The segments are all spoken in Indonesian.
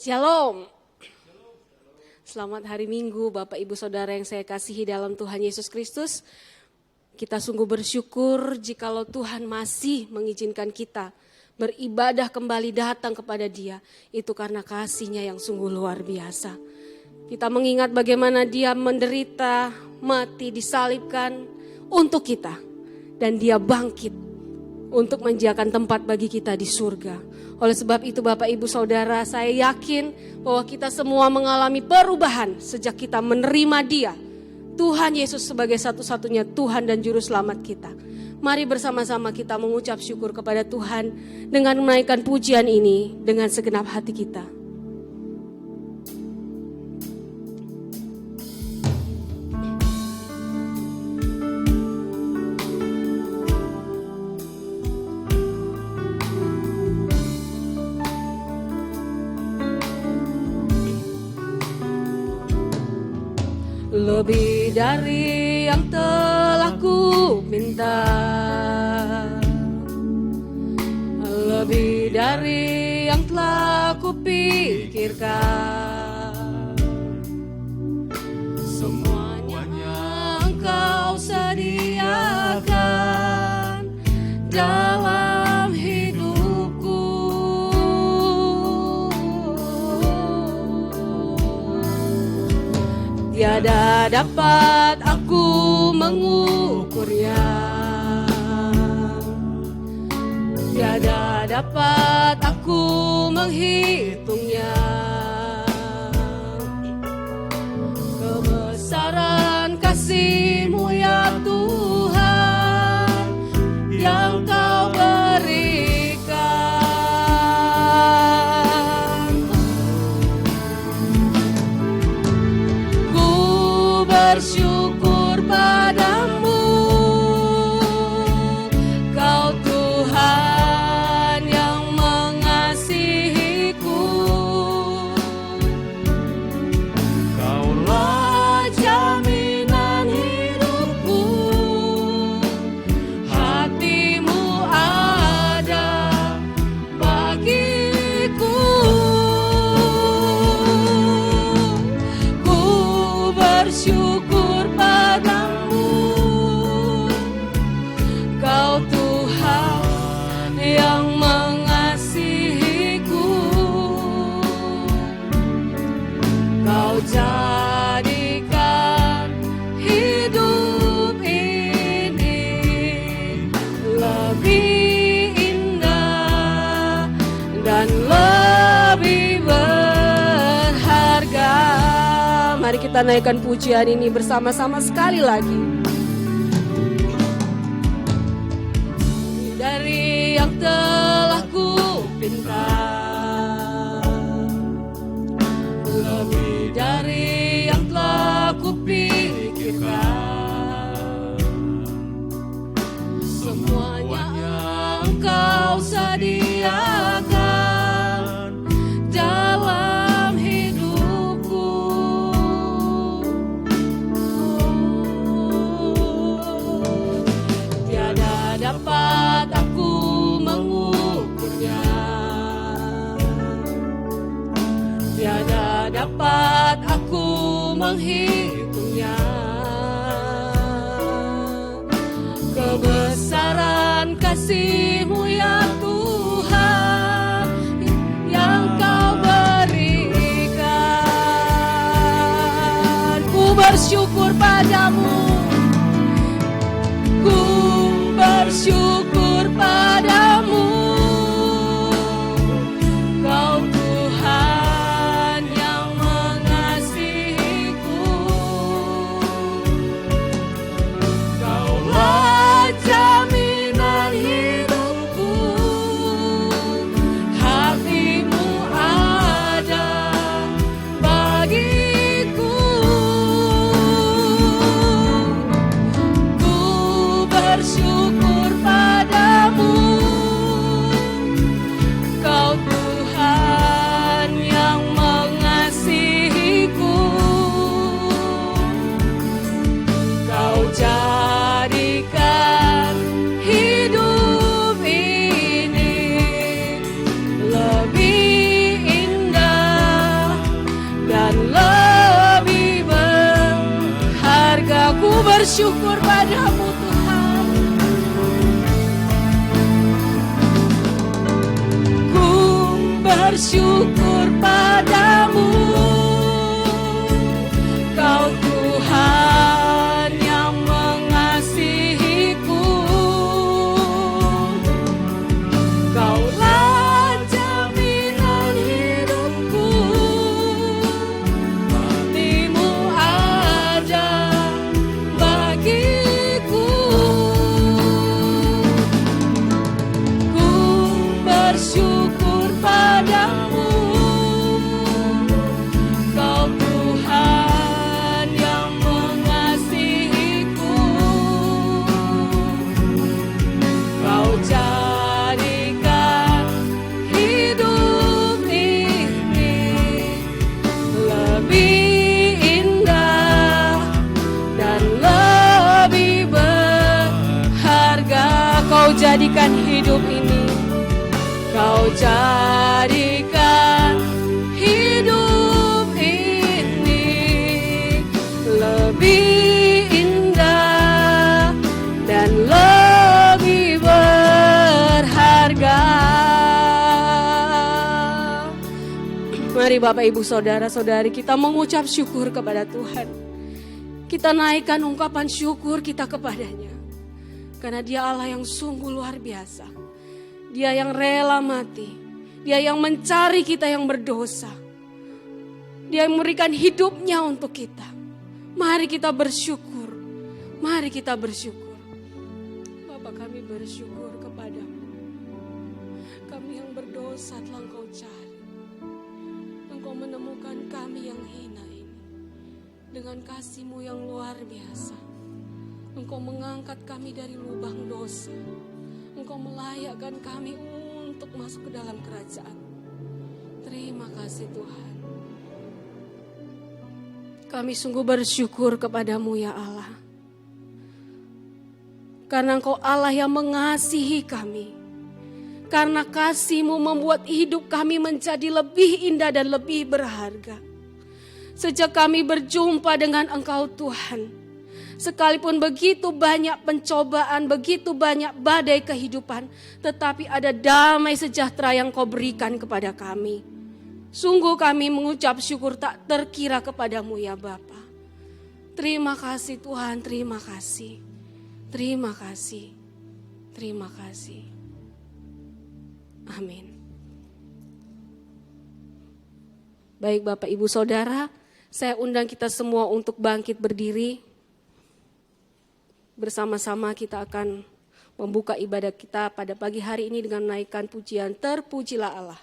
Shalom. Selamat hari Minggu Bapak Ibu Saudara yang saya kasihi dalam Tuhan Yesus Kristus. Kita sungguh bersyukur jikalau Tuhan masih mengizinkan kita beribadah kembali datang kepada Dia. Itu karena kasih-Nya yang sungguh luar biasa. Kita mengingat bagaimana Dia menderita, mati, disalibkan untuk kita. Dan Dia bangkit untuk menjaga tempat bagi kita di surga. Oleh sebab itu Bapak Ibu Saudara, saya yakin bahwa kita semua mengalami perubahan sejak kita menerima Dia, Tuhan Yesus sebagai satu-satunya Tuhan dan Juru Selamat kita. Mari bersama-sama kita mengucap syukur kepada Tuhan dengan menaikkan pujian ini dengan segenap hati kita. Lebih dari yang telah ku minta, lebih dari yang telah ku pikirkan, semuanya Engkau sediakan dalam hidupku. Tiada dapat aku mengukurnya, tiada dapat aku menghitungnya. Kebesaran kasih-Mu ya Tuhan yang Kau berikan. Ku bersyukur padamu, Kau Tuhan yang mengasihiku. Kaulah jaminan hidupku, hati-Mu ada bagiku. Ku bersyukur padamu, Kau Tuhan yang mengasihiku. Kau jadikan hidup ini lebih indah dan lebih berharga. Mari kita naikkan pujian ini bersama-sama sekali lagi. Dari yang telah ku pinta, lebih dari yang telah ku pikirkan, semuanya Engkau sediakan dalam hidupku. Tiada dapat aku mengukurnya, tiada dapat aku menghitungnya. Kebesaran kasih-Mu ya Tuhan yang Kau berikan. Ku bersyukur padamu, ku bersyukur padamu, Kau Tuhan yang mengasihiku. Kaulah jaminan hidupku, hati-Mu ada bagiku. Ku bersyukur padamu, bersyukur padamu Tuhan. Ku bersyukur padamu, Kau Tuhan yang mengasihiku. Kaulah jaminan hidupku, bakti-Mu ada bagiku. Ku bersyukur padamu, Kau Tuhan yang mengasihiku. Kau jadikan hidup ini lebih indah dan lebih berharga. Kau jadikan hidup ini, Kau jadikan hidup ini lebih indah dan lebih berharga. Mari Bapak Ibu Saudara-saudari, kita mengucap syukur kepada Tuhan. Kita naikkan ungkapan syukur kita kepadanya. Karena Dia Allah yang sungguh luar biasa. Dia yang rela mati. Dia yang mencari kita yang berdosa. Dia yang memberikan hidupnya untuk kita. Mari kita bersyukur. Mari kita bersyukur. Bapa, kami bersyukur kepadamu. Kami yang berdosa telah Engkau cari. Engkau menemukan kami yang hina ini. Dengan kasih-Mu yang luar biasa. Engkau mengangkat kami dari lubang dosa. Engkau melayakkan kami untuk masuk ke dalam kerajaan. Terima kasih Tuhan. Kami sungguh bersyukur kepadamu ya Allah. Karena Engkau Allah yang mengasihi kami. Karena kasih-Mu membuat hidup kami menjadi lebih indah dan lebih berharga. Sejak kami berjumpa dengan Engkau Tuhan, sekalipun begitu banyak pencobaan, begitu banyak badai kehidupan, tetapi ada damai sejahtera yang Kau berikan kepada kami. Sungguh kami mengucap syukur tak terkira kepadamu ya Bapa. Terima kasih Tuhan, terima kasih. Terima kasih. Terima kasih. Amin. Baik Bapak Ibu Saudara, saya undang kita semua untuk bangkit berdiri. Bersama-sama kita akan membuka ibadah kita pada pagi hari ini dengan menaikkan pujian Terpujilah Allah.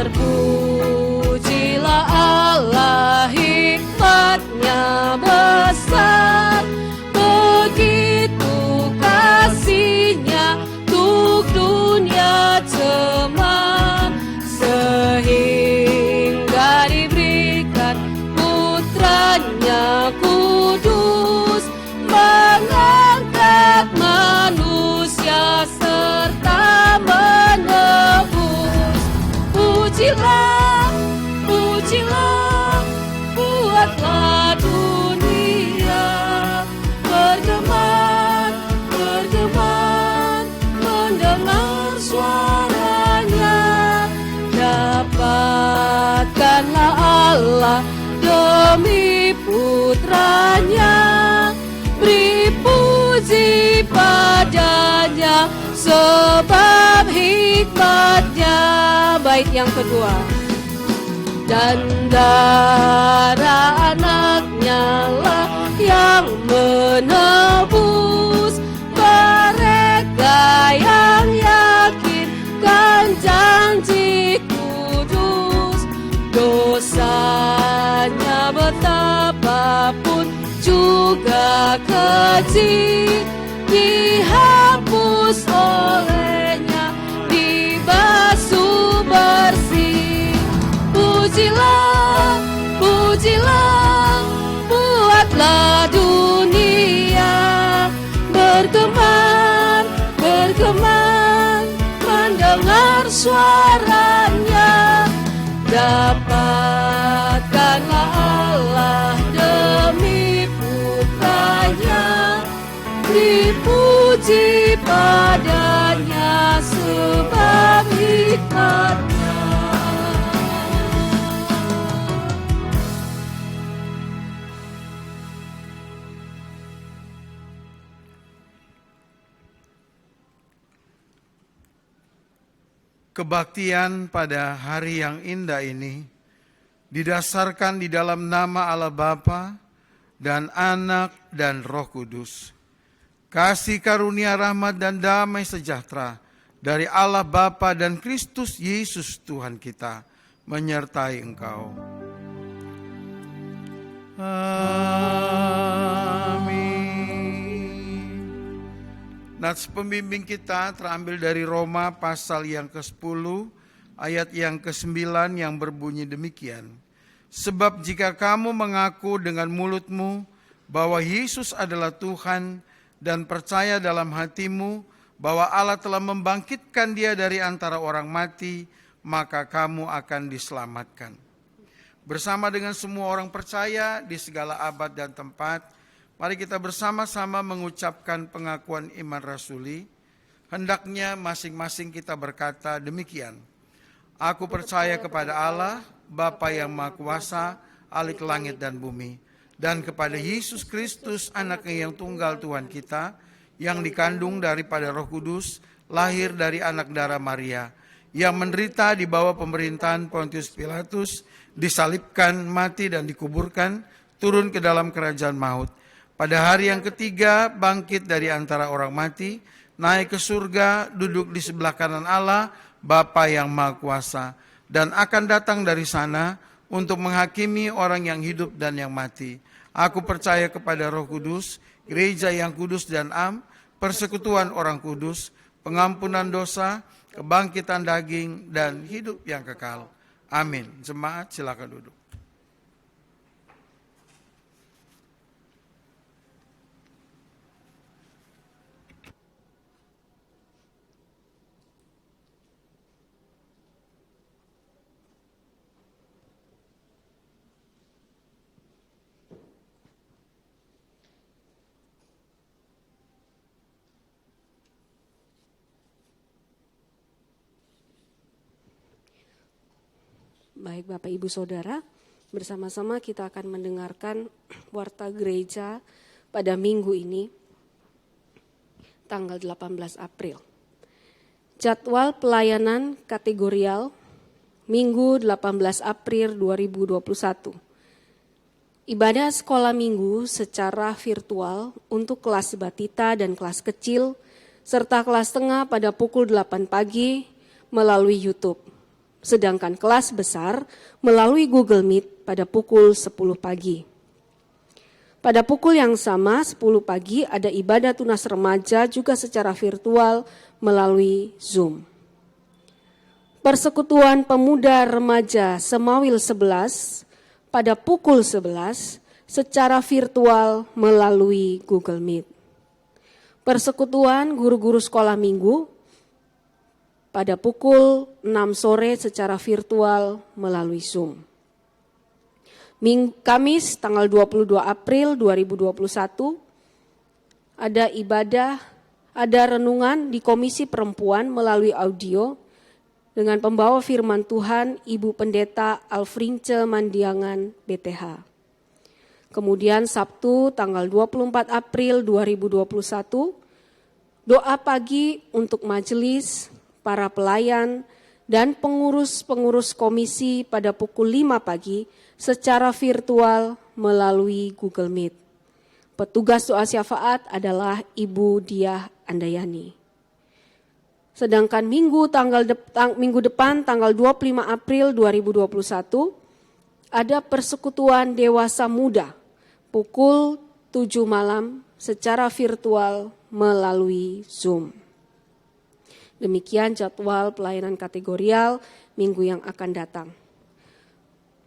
Terpujilah Allah, hikmat-Nya besar, begitu kasih-Nya untuk dunia cemar, sehingga diberikan putranya kudus, mengangkat manusia serta menebus. Pujilah, pujilah, buatlah dunia bergema, bergema, mendengar suaranya. Dapatkanlah Allah demi putranya, beri puji padanya sebab hikmat-Nya. Bait yang kedua. Dan darah anak-Nya lah yang menebus mereka yang yakinkan janji kudus. Dosanya betapapun juga keji, dihapus olehnya, dibasuh bersih. Pujilah, pujilah, buatlah dunia bergema, Kebaktian pada hari yang indah ini didasarkan di dalam nama Allah Bapa dan Anak dan Roh Kudus. Kasih karunia rahmat dan damai sejahtera dari Allah Bapa dan Kristus Yesus Tuhan kita menyertai engkau. Amin. Nats pembimbing kita terambil dari Roma pasal yang ke-10 ayat yang ke-9 yang berbunyi demikian. Sebab jika kamu mengaku dengan mulutmu bahwa Yesus adalah Tuhan dan percaya dalam hatimu bahwa Allah telah membangkitkan Dia dari antara orang mati, maka kamu akan diselamatkan. Bersama dengan semua orang percaya di segala abad dan tempat, mari kita bersama-sama mengucapkan pengakuan iman rasuli. Hendaknya masing-masing kita berkata demikian. Aku percaya kepada Allah, Bapa yang Maha Kuasa, Alik langit dan bumi, dan kepada Yesus Kristus, Anaknya yang tunggal Tuhan kita, yang dikandung daripada Roh Kudus, lahir dari anak darah Maria, yang menderita di bawah pemerintahan Pontius Pilatus, disalibkan, mati dan dikuburkan, turun ke dalam kerajaan maut. Pada hari yang ketiga bangkit dari antara orang mati, naik ke surga, duduk di sebelah kanan Allah, Bapa yang Maha Kuasa, dan akan datang dari sana untuk menghakimi orang yang hidup dan yang mati. Aku percaya kepada Roh Kudus, gereja yang kudus dan am, persekutuan orang kudus, pengampunan dosa, kebangkitan daging, dan hidup yang kekal. Amin. Jemaat silakan duduk. Baik Bapak Ibu Saudara, bersama-sama kita akan mendengarkan warta gereja pada minggu ini, tanggal 18 April. Jadwal pelayanan kategorial Minggu 18 April 2021. Ibadah sekolah minggu secara virtual untuk kelas batita dan kelas kecil, serta kelas tengah pada pukul 8 pagi melalui YouTube. Sedangkan kelas besar melalui Google Meet pada pukul 10 pagi. Pada pukul yang sama, 10 pagi, ada ibadah tunas remaja juga secara virtual melalui Zoom. Persekutuan Pemuda Remaja Semawil 11 pada pukul 11 secara virtual melalui Google Meet. Persekutuan Guru-Guru Sekolah Minggu pada pukul 6 sore secara virtual melalui Zoom. Kamis tanggal 22 April 2021 ada renungan di Komisi Perempuan melalui audio dengan pembawa firman Tuhan Ibu Pendeta Alfrince Mandiangan BTH. Kemudian Sabtu tanggal 24 April 2021 doa pagi untuk majelis, para pelayan, dan pengurus-pengurus komisi pada pukul 5 pagi secara virtual melalui Google Meet. Petugas doa syafaat adalah Ibu Diah Andayani. Sedangkan minggu depan tanggal 25 April 2021 ada persekutuan dewasa muda pukul 7 malam secara virtual melalui Zoom. Demikian jadwal pelayanan kategorial minggu yang akan datang.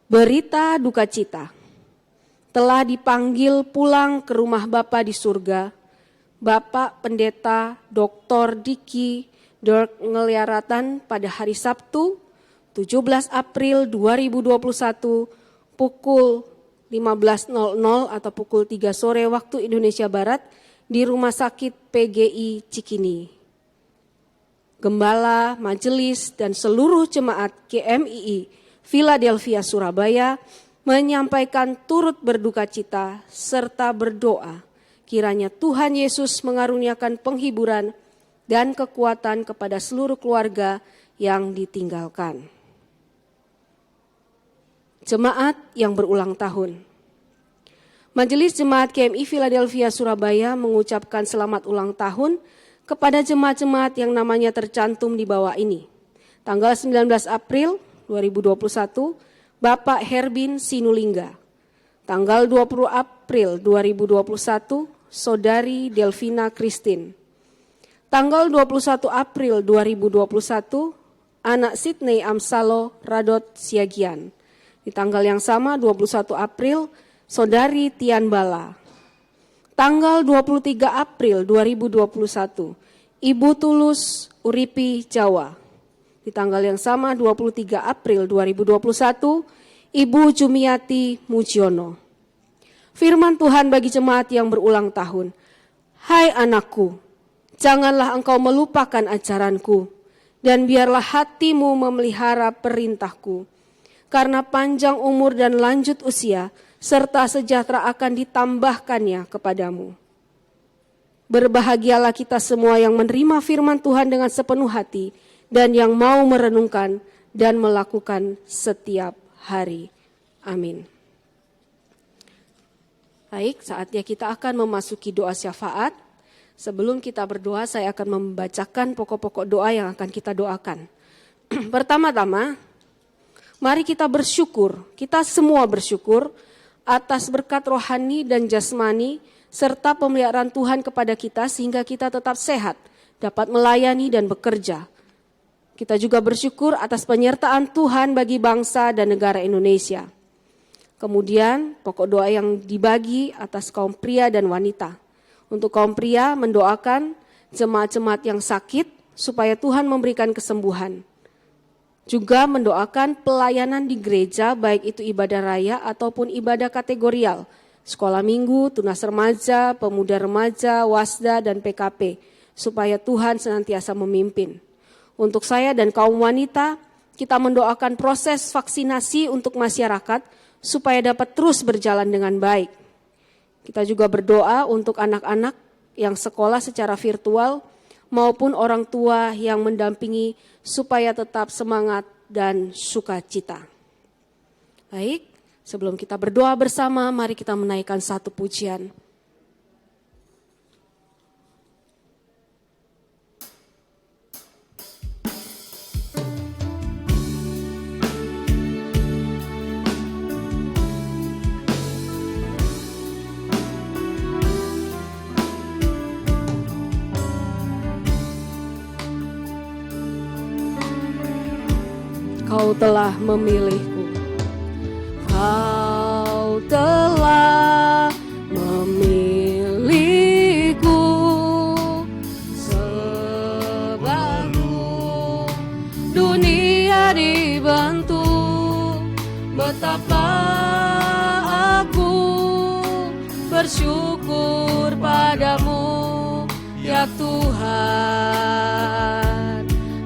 Berita duka cita, telah dipanggil pulang ke rumah Bapa di surga, Bapak Pendeta Dr. Diki Dirk Ngeliaratan pada hari Sabtu 17 April 2021 pukul 15.00 atau pukul 3 sore waktu Indonesia Barat di Rumah Sakit PGI Cikini. Gembala, majelis, dan seluruh jemaat GMII Philadelphia Surabaya menyampaikan turut berduka cita serta berdoa kiranya Tuhan Yesus mengaruniakan penghiburan dan kekuatan kepada seluruh keluarga yang ditinggalkan. Jemaat yang berulang tahun. Majelis Jemaat KMI Philadelphia Surabaya mengucapkan selamat ulang tahun kepada jemaat-jemaat yang namanya tercantum di bawah ini. Tanggal 19 April 2021, Bapak Herbin Sinulingga. Tanggal 20 April 2021, Saudari Delvina Christine. Tanggal 21 April 2021, anak Sydney Amsalo Radot Siagian. Di tanggal yang sama 21 April, Saudari Tian Bala. Tanggal 23 April 2021, Ibu Tulus Uripi Jawa. Di tanggal yang sama 23 April 2021, Ibu Jumiati Mujiono. Firman Tuhan bagi jemaat yang berulang tahun. Hai anakku, janganlah engkau melupakan ajaranku, dan biarlah hatimu memelihara perintahku. Karena panjang umur dan lanjut usia, serta sejahtera akan ditambahkannya kepadamu. Berbahagialah kita semua yang menerima firman Tuhan dengan sepenuh hati, dan yang mau merenungkan dan melakukan setiap hari. Amin. Baik, saatnya kita akan memasuki doa syafaat. Sebelum kita berdoa, saya akan membacakan pokok-pokok doa yang akan kita doakan. Pertama-tama, mari kita bersyukur, kita semua bersyukur atas berkat rohani dan jasmani serta pemeliharaan Tuhan kepada kita sehingga kita tetap sehat, dapat melayani dan bekerja. Kita juga bersyukur atas penyertaan Tuhan bagi bangsa dan negara Indonesia. Kemudian pokok doa yang dibagi atas kaum pria dan wanita. Untuk kaum pria mendoakan jemaat-jemaat yang sakit supaya Tuhan memberikan kesembuhan. Juga mendoakan pelayanan di gereja baik itu ibadah raya ataupun ibadah kategorial. Sekolah minggu, tunas remaja, pemuda remaja, wasda dan PKP. Supaya Tuhan senantiasa memimpin. Untuk saya dan kaum wanita, kita mendoakan proses vaksinasi untuk masyarakat supaya dapat terus berjalan dengan baik. Kita juga berdoa untuk anak-anak yang sekolah secara virtual maupun orang tua yang mendampingi supaya tetap semangat dan sukacita. Baik, sebelum kita berdoa bersama, mari kita menaikkan satu pujian. Kau telah memilihku, Kau telah memilihku sebelum dunia dibentuk. Betapa aku bersyukur padamu, ya Tuhan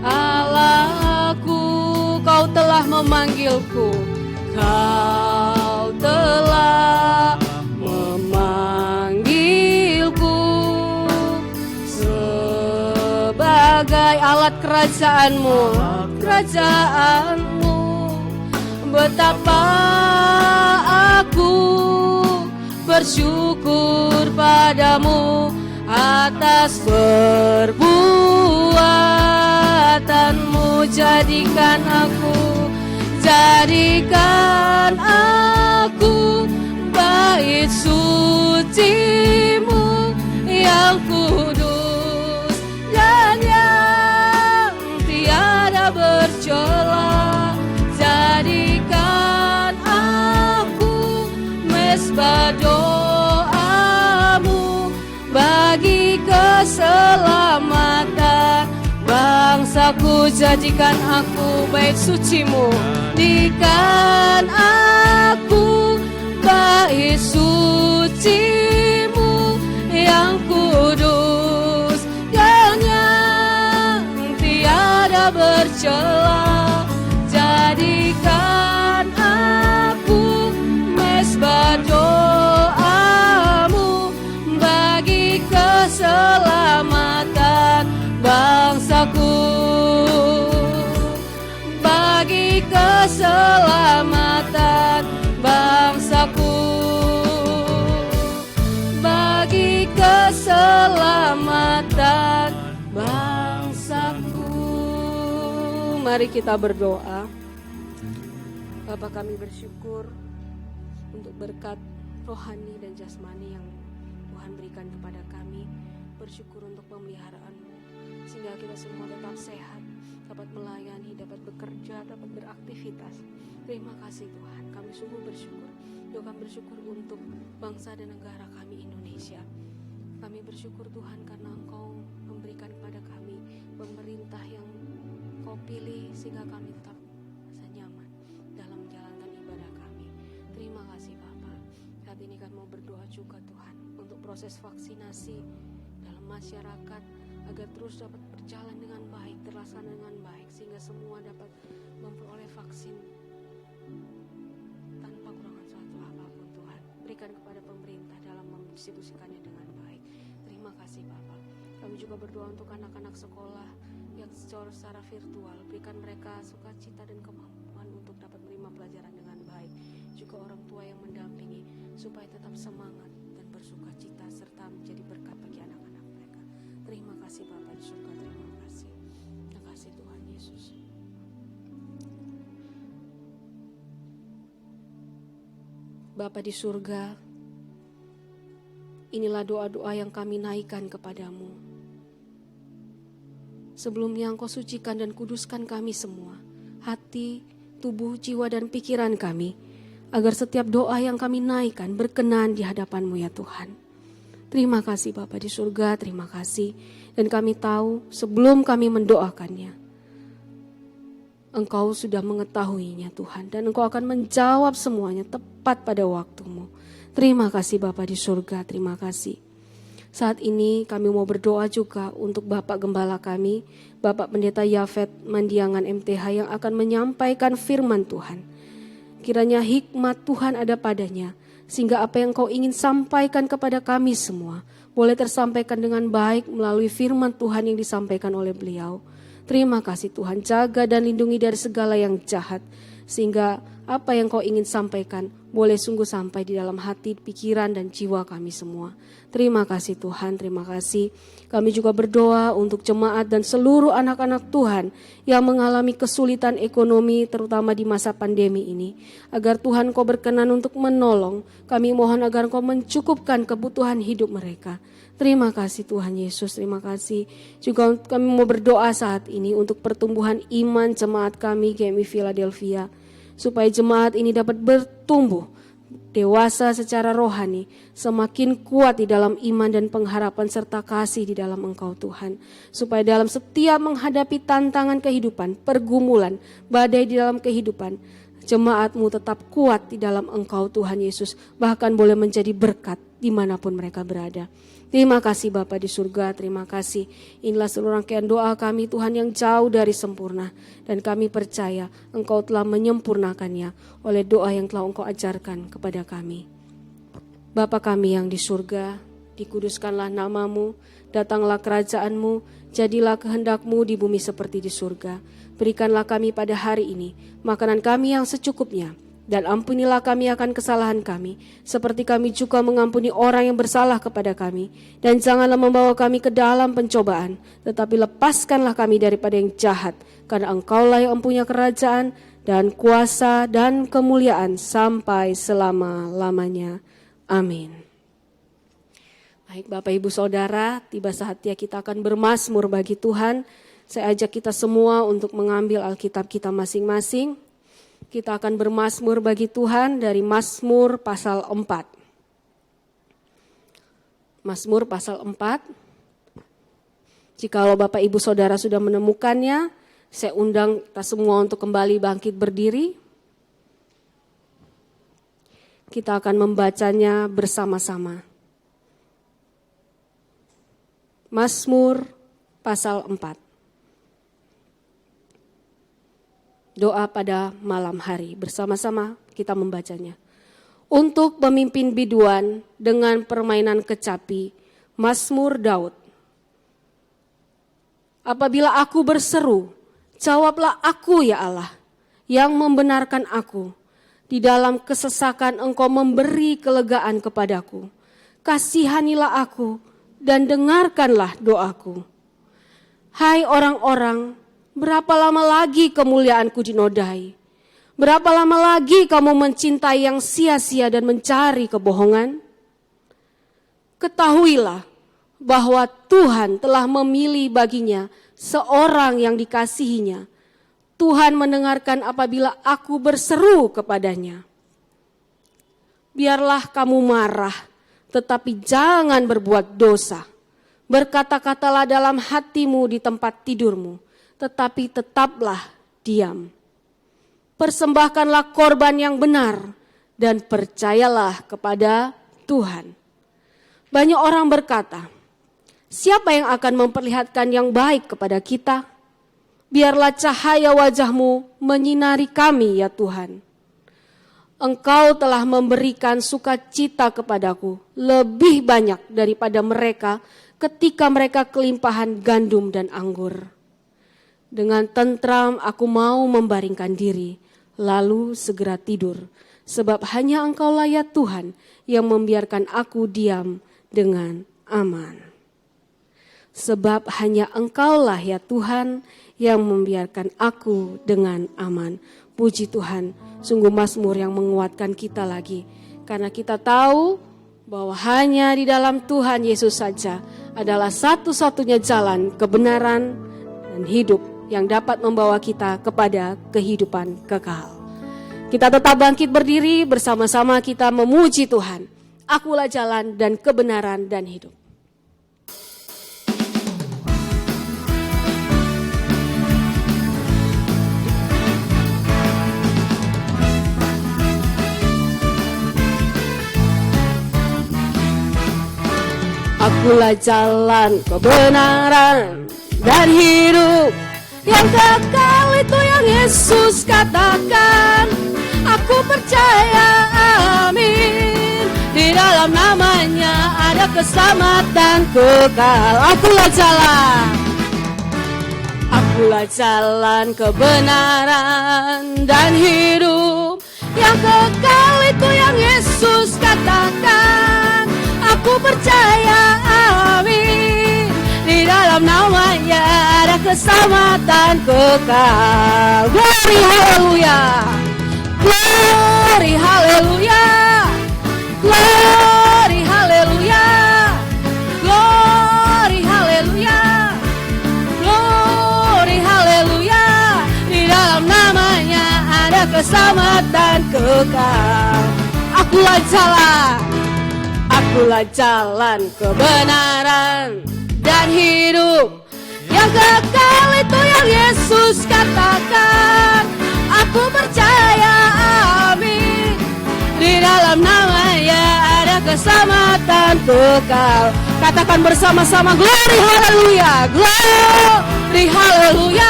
Allahku. Kau telah memanggilku, Kau telah memanggilku sebagai alat kerajaanmu, betapa aku bersyukur padamu atas perbuatanmu. Jadikan aku bait suci-Mu yang kudus dan yang tiada bercela. Jadikan aku mesbah doa-Mu bagi keselamatan bangsaku. Jadikan aku bait suci-Mu, jadikan aku bait suci-Mu yang kudus dan yang tiada bercela. Jadikan aku mesbah doa-Mu bagi keselamatan bangsaku. keselamatan bangsaku, bagi keselamatan bangsaku. Mari kita berdoa. Bapa, kami bersyukur untuk berkat rohani dan jasmani yang Tuhan berikan kepada kami. Bersyukur untuk pemeliharaan-Mu, sehingga kita semua tetap sehat, dapat melayani, dapat bekerja, dapat beraktivitas. Terima kasih Tuhan, kami sungguh bersyukur. Kami bersyukur untuk bangsa dan negara kami Indonesia. Kami bersyukur Tuhan karena Engkau memberikan kepada kami pemerintah yang Kau pilih, sehingga kami tetap nyaman dalam menjalankan ibadah kami. Terima kasih Bapak. Saat ini kami mau berdoa juga Tuhan untuk proses vaksinasi dalam masyarakat agar terus dapat berjalan dengan baik, terlaksana dengan baik, sehingga semua dapat memperoleh vaksin tanpa kurangan suatu apapun. Tuhan, berikan kepada pemerintah dalam mendistribusikannya dengan baik. Terima kasih Bapak. Kami juga berdoa untuk anak-anak sekolah yang secara virtual, berikan mereka sukacita dan kemampuan untuk dapat menerima pelajaran dengan baik. Juga orang tua yang mendampingi supaya tetap semangat dan bersukacita serta menjadi berkat bagi anak-anak mereka. Terima kasih Bapa di surga, terima kasih. Terima kasih Tuhan Yesus. Bapa di surga, inilah doa-doa yang kami naikkan kepadamu. Sebelumnya Engkau sucikan dan kuduskan kami semua, hati, tubuh, jiwa dan pikiran kami, agar setiap doa yang kami naikkan berkenan di hadapan-Mu ya Tuhan. Terima kasih Bapa di surga, terima kasih. Dan kami tahu sebelum kami mendoakannya, Engkau sudah mengetahuinya Tuhan, dan Engkau akan menjawab semuanya tepat pada waktu-Mu. Terima kasih Bapa di surga, terima kasih. Saat ini kami mau berdoa juga untuk Bapak Gembala kami, Bapak Pendeta Yafet Mandiangan MTH yang akan menyampaikan firman Tuhan. Kiranya hikmat Tuhan ada padanya, sehingga apa yang Kau ingin sampaikan kepada kami semua boleh tersampaikan dengan baik melalui firman Tuhan yang disampaikan oleh beliau. Terima kasih Tuhan, jaga dan lindungi dari segala yang jahat, sehingga apa yang Kau ingin sampaikan boleh sungguh sampai di dalam hati, pikiran, dan jiwa kami semua. Terima kasih Tuhan, terima kasih. Kami juga berdoa untuk jemaat dan seluruh anak-anak Tuhan yang mengalami kesulitan ekonomi terutama di masa pandemi ini. Agar Tuhan Kau berkenan untuk menolong, kami mohon agar Kau mencukupkan kebutuhan hidup mereka. Terima kasih Tuhan Yesus, terima kasih. Juga kami mau berdoa saat ini untuk pertumbuhan iman jemaat kami GMI Philadelphia, supaya jemaat ini dapat bertumbuh dewasa secara rohani, semakin kuat di dalam iman dan pengharapan serta kasih di dalam Engkau Tuhan. Supaya dalam setiap menghadapi tantangan kehidupan, pergumulan, badai di dalam kehidupan, jemaat-Mu tetap kuat di dalam Engkau Tuhan Yesus, bahkan boleh menjadi berkat dimanapun mereka berada. Terima kasih Bapa di surga, terima kasih. Inilah seluruh rangkaian doa kami Tuhan yang jauh dari sempurna. Dan kami percaya Engkau telah menyempurnakannya oleh doa yang telah Engkau ajarkan kepada kami. Bapa kami yang di surga, dikuduskanlah nama-Mu, datanglah kerajaan-Mu, jadilah kehendak-Mu di bumi seperti di surga. Berikanlah kami pada hari ini makanan kami yang secukupnya. Dan ampunilah kami akan kesalahan kami, seperti kami juga mengampuni orang yang bersalah kepada kami. Dan janganlah membawa kami ke dalam pencobaan, tetapi lepaskanlah kami daripada yang jahat. Karena Engkaulah yang mempunyai kerajaan dan kuasa dan kemuliaan sampai selama-lamanya. Amin. Baik Bapak Ibu Saudara, tiba saatnya kita akan bermazmur bagi Tuhan. Saya ajak kita semua untuk mengambil Alkitab kita masing-masing. Kita akan bermazmur bagi Tuhan dari Mazmur pasal 4. Mazmur pasal 4. Jikalau Bapak Ibu Saudara sudah menemukannya, saya undang kita semua untuk kembali bangkit berdiri. Kita akan membacanya bersama-sama. Mazmur pasal 4. Doa pada malam hari, bersama-sama kita membacanya. Untuk pemimpin biduan dengan permainan kecapi, Mazmur Daud. Apabila aku berseru, jawablah aku ya Allah. yang membenarkan aku. Di dalam kesesakan Engkau memberi kelegaan kepadaku. Kasihanilah aku dan dengarkanlah doaku. Hai orang-orang, berapa lama lagi kemuliaanku dinodai? Berapa lama lagi kamu mencintai yang sia-sia dan mencari kebohongan? Ketahuilah bahwa Tuhan telah memilih baginya seorang yang dikasihinya. Tuhan mendengarkan apabila aku berseru kepadanya. Biarlah kamu marah, tetapi jangan berbuat dosa. Berkata-katalah dalam hatimu di tempat tidurmu, tetapi tetaplah diam. Persembahkanlah korban yang benar dan percayalah kepada Tuhan. Banyak orang berkata, siapa yang akan memperlihatkan yang baik kepada kita? Biarlah cahaya wajah-Mu menyinari kami ya Tuhan. Engkau telah memberikan sukacita kepadaku lebih banyak daripada mereka ketika mereka kelimpahan gandum dan anggur. Dengan tentram aku mau membaringkan diri, lalu segera tidur. Sebab hanya Engkaulah ya Tuhan yang membiarkan aku diam dengan aman. Sebab hanya Engkaulah ya Tuhan yang membiarkan aku dengan aman. Puji Tuhan, sungguh mazmur yang menguatkan kita lagi. Karena kita tahu bahwa hanya di dalam Tuhan Yesus saja adalah satu-satunya jalan kebenaran dan hidup yang dapat membawa kita kepada kehidupan kekal. Kita tetap bangkit berdiri bersama-sama kita memuji Tuhan. Akulah jalan dan kebenaran dan hidup. Akulah jalan, kebenaran, dan hidup. Yang kekal itu yang Yesus katakan. Aku percaya, amin. Di dalam namanya ada keselamatan kekal. Akulah jalan. Akulah jalan, kebenaran, dan hidup. Yang kekal itu yang Yesus katakan. Aku percaya, amin. Di dalam namanya ada keselamatan kekal. Glory haleluya. Glory haleluya. Glory haleluya. Glory haleluya. Glory haleluya. Di dalam namanya ada keselamatan kekal. Akulah jalan. Akulah jalan, kebenaran, dan hidup. Yang kekal itu yang Yesus katakan. Aku percaya, amin. Di dalam namanya ada keselamatan kekal. Katakan bersama-sama, glory haleluya. Glory haleluya.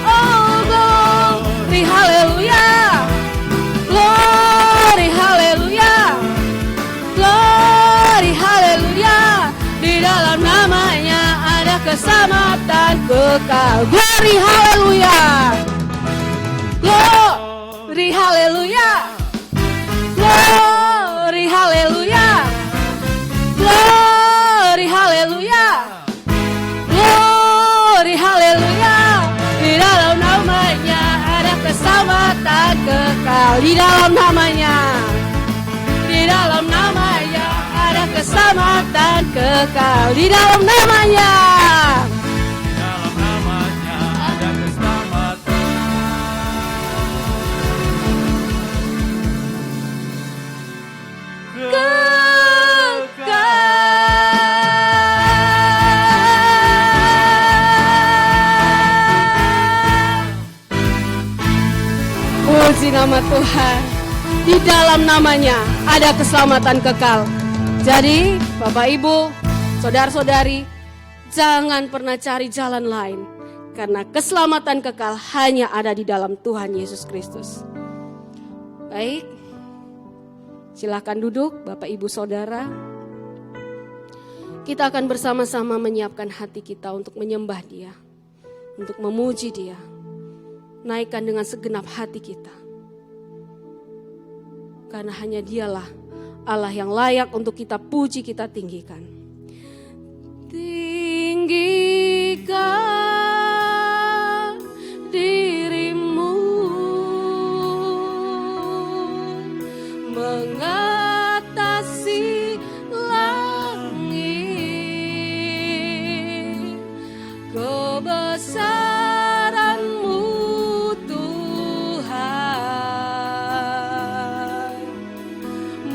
Oh, glory haleluya. Glory haleluya. Glory haleluya. Di dalam namanya ada keselamatan kekal. Glory haleluya. Glory haleluya. Glory haleluya. Glory haleluya. Glory haleluya. Di dalam namanya ada keselamatan kekal. Di dalam namanya. Di dalam namanya ada keselamatan kekal. Di dalam namanya. Di dalam namanya ada keselamatan. Puji nama Tuhan. Di dalam namanya ada keselamatan kekal. Jadi Bapak Ibu, saudara-saudari, jangan pernah cari jalan lain. Karena keselamatan kekal hanya ada di dalam Tuhan Yesus Kristus. Baik, silakan duduk Bapak Ibu Saudara. Kita akan bersama-sama menyiapkan hati kita untuk menyembah Dia, untuk memuji Dia. naikkan dengan segenap hati kita. Karena hanya Dialah Allah yang layak untuk kita puji, kita tinggikan. Tinggikan dirimu mengatasi langit, kebesaran-Mu Tuhan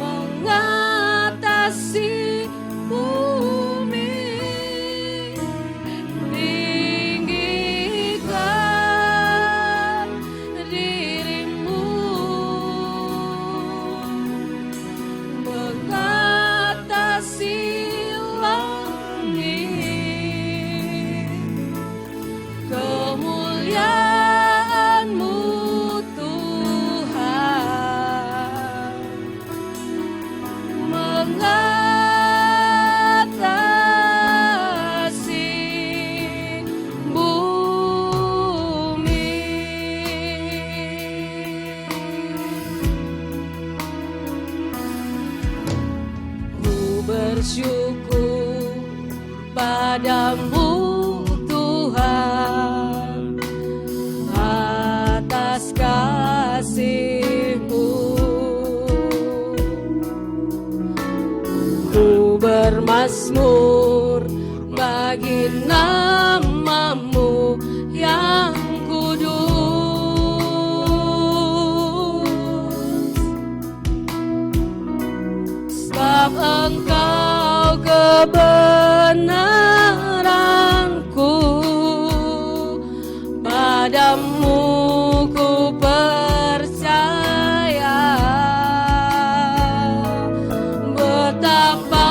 mengatasi bumi. Tinggikan dirimu mengatasi langit, kemuliaan-Mu Tuhan mengatasi bumi. Ku bersyukur padamu Tuhan atas kasih-Mu. Ku bermazmur bagi nama-Mu yang kudus, sebab Engkau kebenaranku, padamu ku percaya. Betapa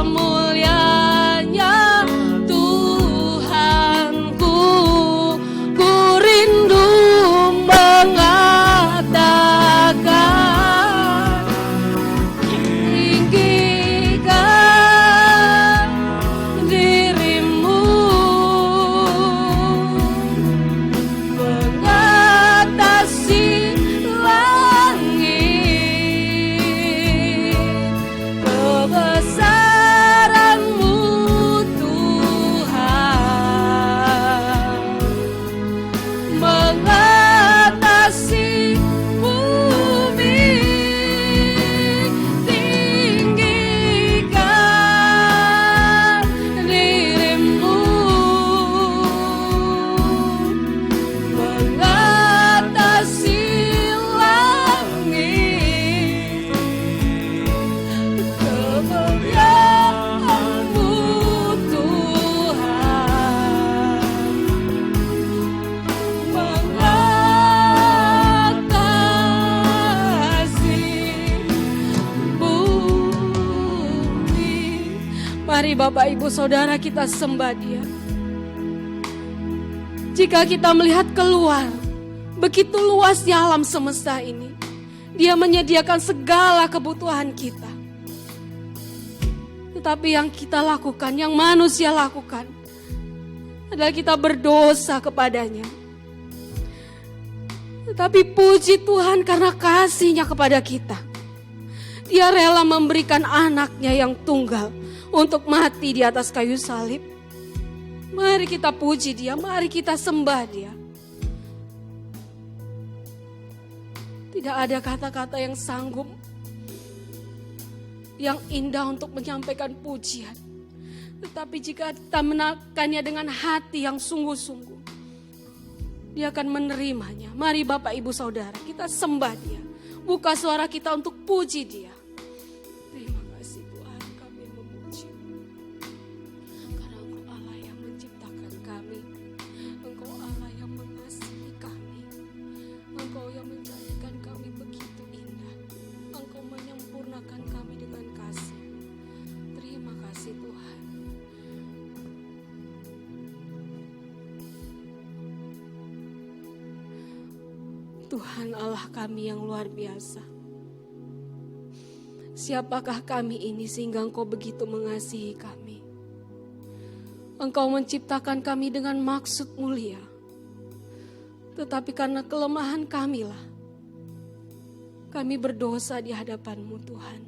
mulianya Tuhanku, ku rindu mengatakan, tinggikan dirimu mengatasi langit, kebesaran-Mu Tuhan mengatasi bumi. Tinggikan dirimu mengatasi langit, kemuliaan-Mu Tuhan mengatasi bumi. Mari Bapak Ibu Saudara kita sembah Dia. Jika kita melihat keluar, begitu luasnya alam semesta ini, Dia menyediakan segala kebutuhan kita. Tetapi yang kita lakukan, yang manusia lakukan, adalah kita berdosa kepadanya. Tetapi puji Tuhan karena kasih-Nya kepada kita. Dia rela memberikan anaknya yang tunggal untuk mati di atas kayu salib. Mari kita puji Dia, mari kita sembah Dia. Tidak ada kata-kata yang sanggup, yang indah untuk menyampaikan pujian. Tetapi jika kita menaikkannya dengan hati yang sungguh-sungguh, Dia akan menerimanya. Mari Bapak Ibu Saudara, kita sembah Dia. Buka suara kita untuk puji Dia. Terima kasih Tuhan, kami memuji. Karena Engkau Allah yang menciptakan kami. Engkau Allah yang mengasihi kami. Engkau yang menjadikan kami begitu indah. Engkau menyempurnakan kami dengan kasih. Terima kasih Tuhan. Tuhan Allah kami yang luar biasa. Siapakah kami ini sehingga Engkau begitu mengasihi kami? Engkau menciptakan kami dengan maksud mulia. Tetapi karena kelemahan kamilah, kami berdosa di hadapan-Mu Tuhan.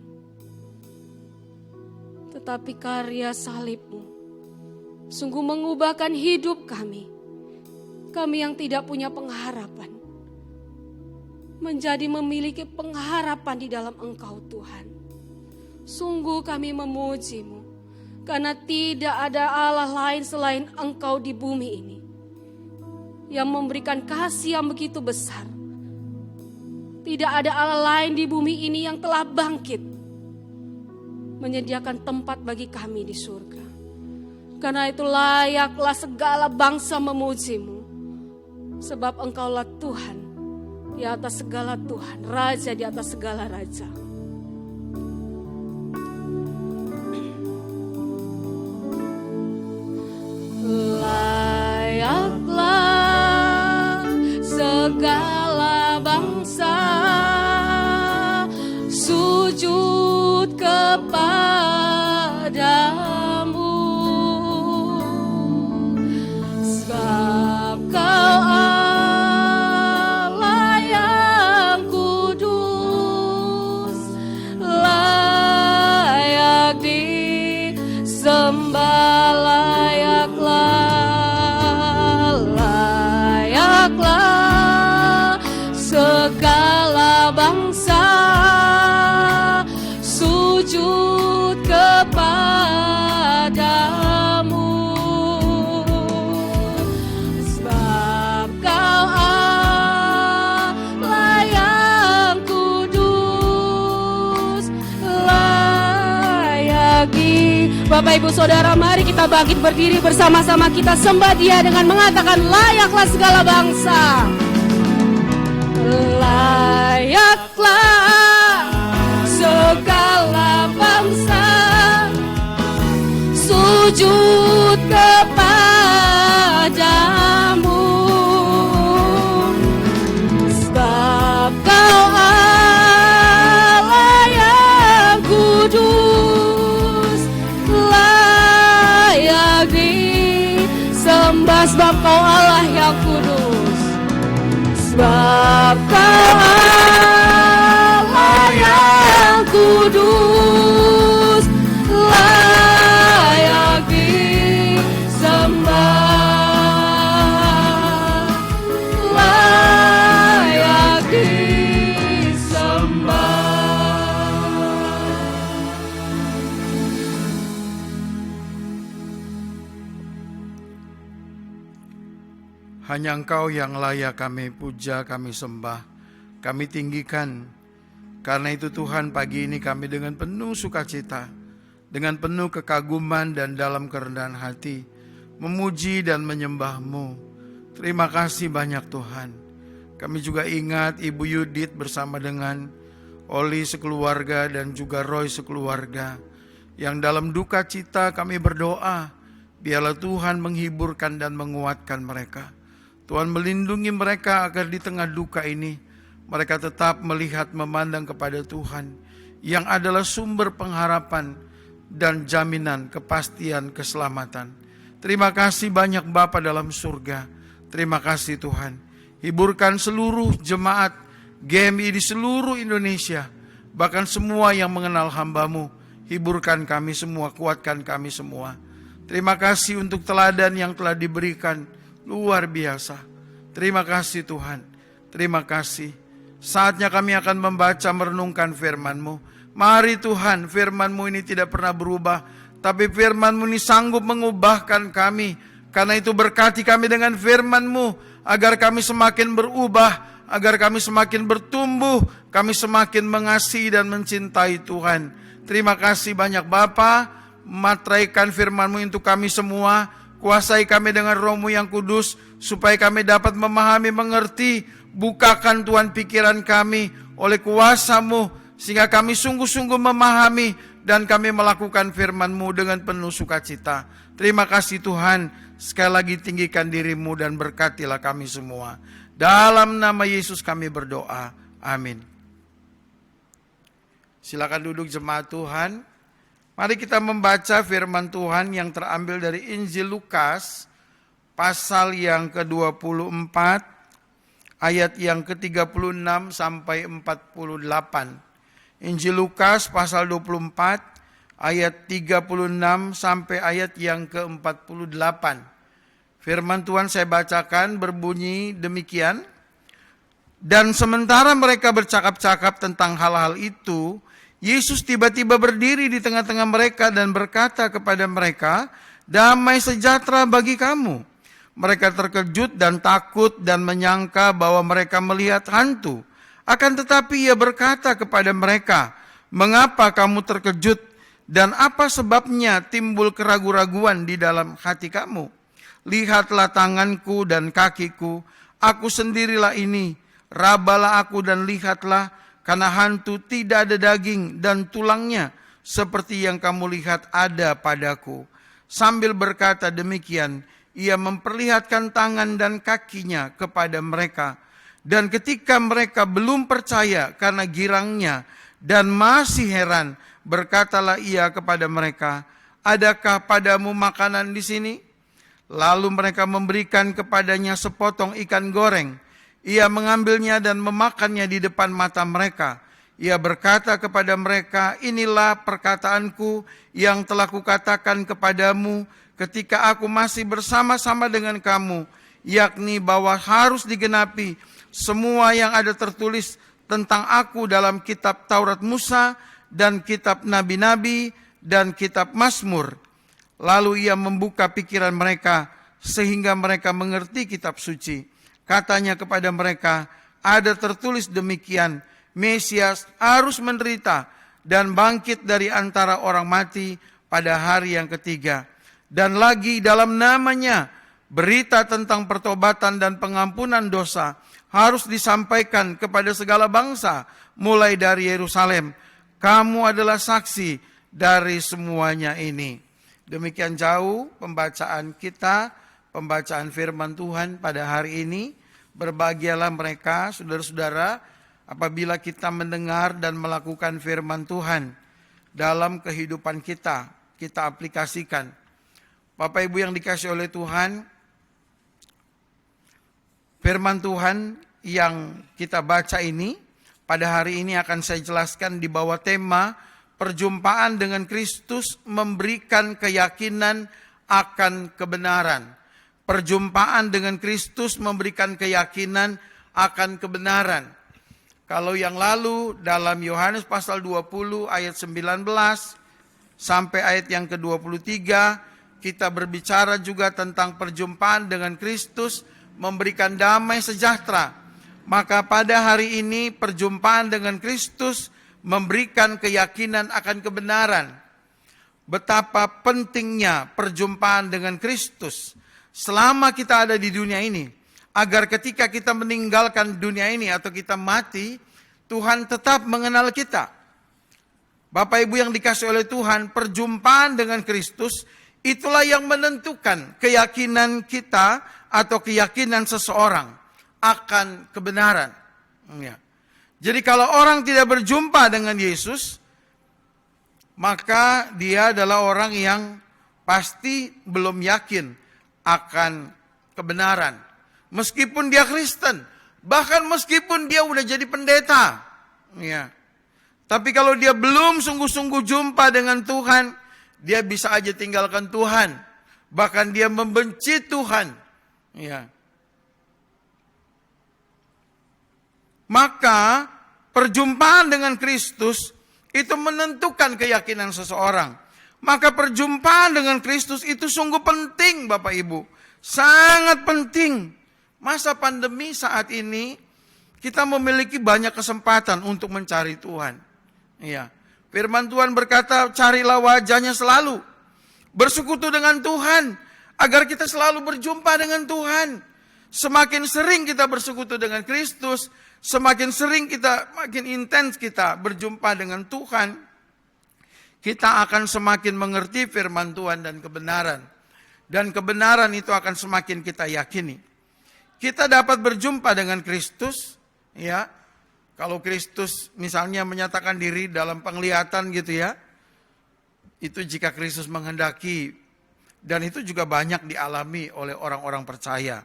Tetapi karya salib-Mu sungguh mengubahkan hidup kami. Kami yang tidak punya pengharapan, menjadi memiliki pengharapan di dalam Engkau Tuhan. Sungguh kami memuji-Mu, karena tidak ada Allah lain selain Engkau di bumi ini, yang memberikan kasih yang begitu besar. Tidak ada Allah lain di bumi ini yang telah bangkit, menyediakan tempat bagi kami di surga. Karena itu layaklah segala bangsa memuji-Mu, sebab Engkaulah Tuhan di atas segala Tuhan, Raja di atas segala Raja. Layaklah segala bangsa sujud kepadamu, sebab Kau Allah yang kudus, layak disembah, layaklah segala bangsa sujud kepadamu, sebab Kau Allah yang kudus, layak di. Bapak Ibu Saudara, mari kita bangkit berdiri bersama-sama, kita sembah Dia dengan mengatakan layaklah segala bangsa. Layaklah segala bangsa sujud kepadamu, sebab Kau Allah yang kudus, layak disembah, sebab Kau Allah yang kudus, sebab Kau Allah yang kudus, layak disembah, layak disembah. Hanya Engkau yang layak kami puja, kami sembah, kami tinggikan. Karena itu Tuhan, pagi ini kami dengan penuh sukacita, dengan penuh kekaguman dan dalam kerendahan hati, memuji dan menyembah-Mu. Terima kasih banyak Tuhan. Kami juga ingat Ibu Yudit bersama dengan Oli sekeluarga dan juga Roy sekeluarga, yang dalam duka cita kami berdoa, biarlah Tuhan menghiburkan dan menguatkan mereka. Tuhan melindungi mereka agar di tengah duka ini mereka tetap melihat, memandang kepada Tuhan yang adalah sumber pengharapan dan jaminan kepastian keselamatan. Terima kasih banyak Bapa dalam surga. Terima kasih Tuhan. Hiburkan seluruh jemaat GMI di seluruh Indonesia, bahkan semua yang mengenal hamba-Mu. Hiburkan kami semua, kuatkan kami semua. Terima kasih untuk teladan yang telah diberikan, luar biasa. Terima kasih Tuhan. Terima kasih. Saatnya kami akan membaca, merenungkan firman-Mu. Mari Tuhan, firman-Mu ini tidak pernah berubah, tapi firman-Mu ini sanggup mengubahkan kami. Karena itu berkati kami dengan firman-Mu, agar kami semakin berubah, agar kami semakin bertumbuh, kami semakin mengasihi dan mencintai Tuhan. Terima kasih banyak Bapa. Matraikan firman-Mu untuk kami semua. Kuasai kami dengan Roh-Mu yang kudus, supaya kami dapat memahami, mengerti. Bukakan Tuhan pikiran kami oleh kuasa-Mu, sehingga kami sungguh-sungguh memahami dan kami melakukan firman-Mu dengan penuh sukacita. Terima kasih Tuhan. Sekali lagi tinggikan diri-Mu dan berkatilah kami semua. Dalam nama Yesus kami berdoa. Amin. Silakan duduk jemaat Tuhan. Mari kita membaca firman Tuhan yang terambil dari Injil Lukas pasal yang ke-24 ayat yang ke-36 sampai 48. Injil Lukas pasal 24 ayat 36 sampai ayat yang ke-48. Firman Tuhan saya bacakan berbunyi demikian. Dan sementara mereka bercakap-cakap tentang hal-hal itu, Yesus tiba-tiba berdiri di tengah-tengah mereka dan berkata kepada mereka, "Damai sejahtera bagi kamu." Mereka terkejut dan takut dan menyangka bahwa mereka melihat hantu. Akan tetapi ia berkata kepada mereka, "Mengapa kamu terkejut dan apa sebabnya timbul keraguan-raguan di dalam hati kamu? Lihatlah tanganku dan kakiku, aku sendirilah ini. Rabalah aku dan lihatlah, karena hantu tidak ada daging dan tulangnya, seperti yang kamu lihat ada padaku." Sambil berkata demikian, ia memperlihatkan tangan dan kakinya kepada mereka. Dan ketika mereka belum percaya karena girangnya dan masih heran, berkatalah ia kepada mereka, "Adakah padamu makanan di sini?" Lalu mereka memberikan kepadanya sepotong ikan goreng. Ia mengambilnya dan memakannya di depan mata mereka. Ia berkata kepada mereka, "Inilah perkataanku yang telah kukatakan kepadamu ketika aku masih bersama-sama dengan kamu, yakni bahwa harus digenapi semua yang ada tertulis tentang aku dalam kitab Taurat Musa dan kitab Nabi-Nabi dan kitab Mazmur." Lalu ia membuka pikiran mereka sehingga mereka mengerti kitab suci. Katanya kepada mereka, "Ada tertulis demikian, Mesias harus menderita dan bangkit dari antara orang mati pada hari yang ketiga. Dan lagi dalam namanya berita tentang pertobatan dan pengampunan dosa harus disampaikan kepada segala bangsa mulai dari Yerusalem. Kamu adalah saksi dari semuanya ini." Demikian jauh pembacaan kita, pembacaan firman Tuhan pada hari ini. Berbahagialah mereka, saudara-saudara, apabila kita mendengar dan melakukan firman Tuhan dalam kehidupan kita, kita aplikasikan. Bapak Ibu yang dikasihi oleh Tuhan, firman Tuhan yang kita baca ini, pada hari ini akan saya jelaskan di bawah tema perjumpaan dengan Kristus memberikan keyakinan akan kebenaran. Perjumpaan dengan Kristus memberikan keyakinan akan kebenaran. Kalau yang lalu dalam Yohanes pasal 20 ayat 19 sampai ayat yang ke-23, kita berbicara juga tentang perjumpaan dengan Kristus memberikan damai sejahtera. Maka pada hari ini perjumpaan dengan Kristus memberikan keyakinan akan kebenaran. Betapa pentingnya perjumpaan dengan Kristus selama kita ada di dunia ini, agar ketika kita meninggalkan dunia ini atau kita mati, Tuhan tetap mengenal kita. Bapak Ibu yang dikasihi oleh Tuhan, perjumpaan dengan Kristus itulah yang menentukan keyakinan kita atau keyakinan seseorang akan kebenaran. Ya. Jadi kalau orang tidak berjumpa dengan Yesus, maka dia adalah orang yang pasti belum yakin akan kebenaran. Meskipun dia Kristen, bahkan meskipun dia udah jadi pendeta. Ya. Tapi kalau dia belum sungguh-sungguh jumpa dengan Tuhan, dia bisa aja tinggalkan Tuhan. Bahkan dia membenci Tuhan. Ya. Maka perjumpaan dengan Kristus itu menentukan keyakinan seseorang. Maka perjumpaan dengan Kristus itu sungguh penting Bapak Ibu. Sangat penting. Masa pandemi saat ini kita memiliki banyak kesempatan untuk mencari Tuhan. Ya. Firman Tuhan berkata, carilah wajahnya selalu. Bersekutu dengan Tuhan. Agar kita selalu berjumpa dengan Tuhan. Semakin sering kita bersekutu dengan Kristus, semakin sering kita, makin intens kita berjumpa dengan Tuhan, kita akan semakin mengerti firman Tuhan dan kebenaran. Dan kebenaran itu akan semakin kita yakini. Kita dapat berjumpa dengan Kristus, ya. Kalau Kristus misalnya menyatakan diri dalam penglihatan gitu ya, itu jika Kristus menghendaki, dan itu juga banyak dialami oleh orang-orang percaya.